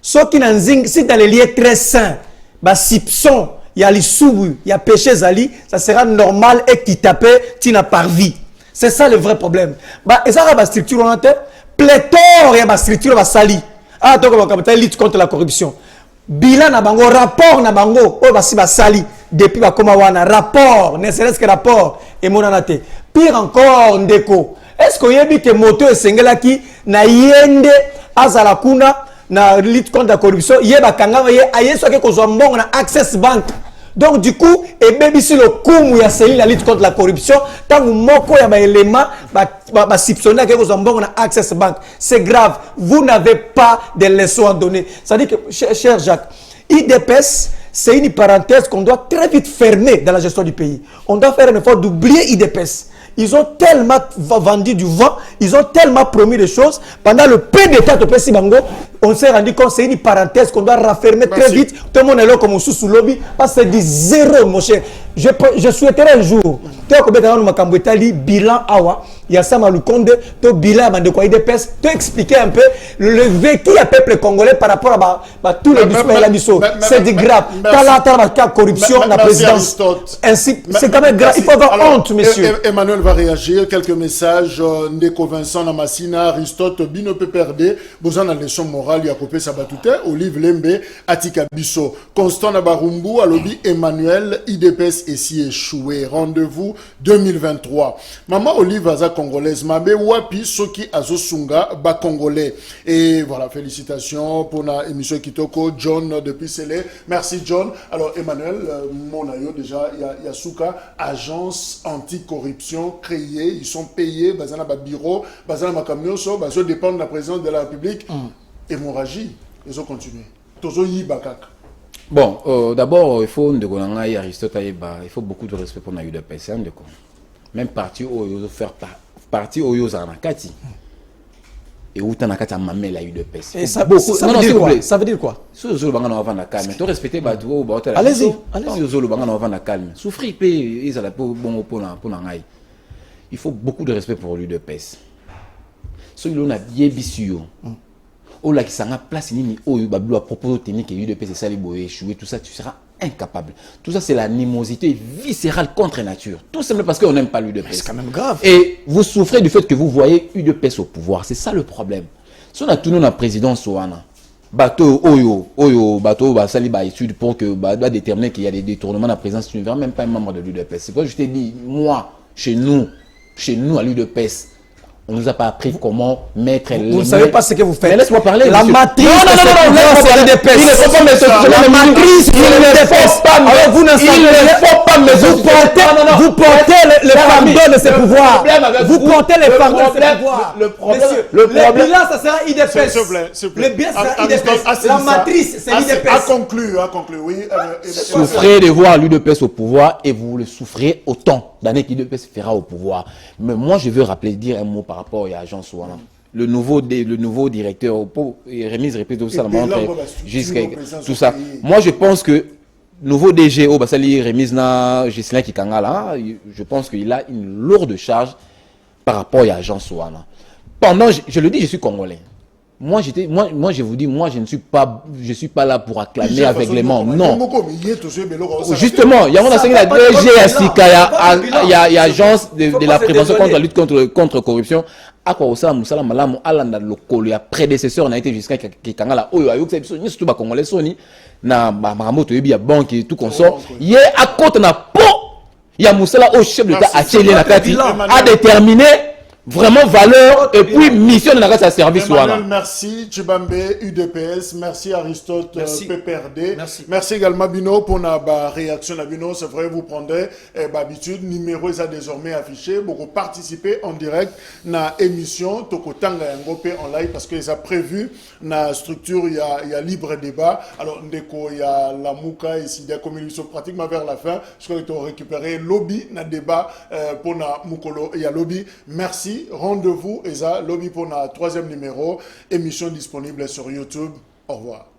Ce qui si dans les lieux très sains, bah soupçon, il y a les sous, il y a péché zali, ça sera normal et qui tape, tu n'as pas vie. C'est ça le vrai problème. Bah et ça va structure en tête, pléthore et ma structure va sali. Ah donc on va lutte contre la corruption. Bilan na bango, rapport na bango, oh basi ba sali depuis ba koma wana rapport, ne serait-ce que rapport et monanate. Pire encore ndeko. Est-ce que yebi que moto esengela ki na yende azala kuna na lutte contre la corruption, yeba kanga ye ayeso ke kozwa mbongo na Access Bank. Donc du coup, et même si le coup ya seli la lutte contre la corruption, tant moko ya ba élément ba soupçonner que kozwa mbongo na Access Bank. C'est grave. Vous n'avez pas de leçons à donner. Ça dit que cher Jacques, IDPS c'est une parenthèse qu'on doit très vite fermer dans la gestion du pays. On doit faire un effort d'oublier IDPS. Ils ont tellement vendu du vent, ils ont tellement promis des choses. Pendant le peu d'état de Pessi Bango, on s'est rendu compte que c'est une parenthèse qu'on doit raffermer très vite. Tout le monde est là comme sous lobby, parce que c'est du zéro, mon cher. Je souhaiterais un jour, bilan awa, il y a ça Maloukonde, to bilan de quoi IDPS, te expliquer un peu le vécu à peuple congolais par rapport à tous les discours et la mission. C'est du grave. La corruption, la présidence. Ainsi, c'est quand même grave. Il faut avoir honte, monsieur. Emmanuel va réagir. Quelques messages. Ndeko Vincent Namassina, Aristote, Bino PPRD, Bozan a leçon morale, Yakopé Sabatouté, Olive Lembe, Atika Bisso, Constant Nabarumbu, Alobi Emmanuel, IDPS et si échoué. Rendez-vous 2023. Maman Olive Aza congolaise, Mabe Wapi, Soki Azosunga, Ba congolais. Et voilà, félicitations pour la émission Kitoko, John depuis Sélé. Merci John. Alors Emmanuel, mon aïe déjà, il y a Souka, agence anticorruption créée, ils sont payés, Bazana ba bureau, Bazana ma camion, Bazo dépend de la présidence de la République. Hémorragie, ils ont continué. Tozo yi bakak. Bon, d'abord, il faut Aristote, il faut beaucoup de respect pour la UDPS. Même parti où ils faire partie où ils ont Nakati. Et où tu as Nakati à mamé la UDPS. Et ça veut dire quoi? Ça veut dire quoi? Si vous avez un calme, tu respectes Badou, allez-y. Souffrir, ils ont bon pour la. Il faut beaucoup de respect pour l'UDPS. Ceux qui ont bien bissuyo. Oh là qui s'en a place ni oh Babou a proposé technique et UDPS et Salibo échoué tout ça tu seras incapable. Tout ça c'est l'animosité viscérale contre nature. Tout simplement parce qu'on n'aime pas l'UDPS. C'est quand même grave. Et vous souffrez du fait que vous voyez UDPS au pouvoir. C'est ça le problème. Si on a tourné la présidence Ouana, bateau Oyo, bateau Sali ba étude pour que doit déterminer qu'il y a des détournements de la présidence, tu ne verras même pas un membre de l'UDPS. C'est quoi je t'ai dit, moi, chez nous à l'UDPS, on nous a pas appris comment mettre les... Vous ne savez pas ce que vous faites. Mais laisse-moi parler. La matrice, non, c'est l'UDPS. Il ne faut pas me... La matrice, il ne faut pas me... Alors vous ne faut pas me... Vous portez le fardeau de ces pouvoirs. Vous portez le fardeau de ces pouvoirs. Le bilan, ça sera IDPS. S'il vous plaît. Le bien, ça sera IDPS. La matrice, c'est IDPS. À conclure, oui. Souffrez de voir l'UDPS au pouvoir et vous le souffrez autant d'années qu'IDPS fera au pouvoir. Mais moi, je veux dire un mot par rapport à l'agence Ouana. Le nouveau directeur, remise répète tout ça, jusqu'à tout ça. Moi, je pense que nouveau DG au Basali remise na Gislain Kikangala, je pense qu'il a une lourde charge par rapport à l'agence Ouana. Pendant, je le dis, je suis congolais. Moi, je vous dis, moi, je ne suis pas là pour acclamer avec les membres. Non. Justement, il y a la DG il y a l'agence de la prévention contre la lutte contre la corruption. À quoi ça, Moussala Malam, Alanda Lokolo, il y a prédécesseur, on a été jusqu'à Kikangala, Oyo, Ayuk, ni surtout pas congolais, Sony, na Maramoto, il y a banque et tout consort. Il y a à côté, na po, il y a Moussala au chef de l'État, à Tchélie, à déterminer vraiment valeur et puis mission de la service. Emmanuel, merci. Chibambe, UDPS. Merci Aristote, PPRD. Merci également Bino pour la réaction. Bino, c'est vrai, vous prendrez l'habitude. Numéro est désormais affiché. Vous participez en direct à la émission Tokotanga Yangope en live parce que ça prévu dans la structure, il y a libre débat. Alors, il y a la Mouka ici, il y a communication pratiquement vers la fin. Je crois que tu as récupéré lobby dans le débat pour la Moukolo. Il y a lobby. Merci. Rendez-vous, Eza, lobby pour notre 3e numéro, émission disponible sur YouTube. Au revoir.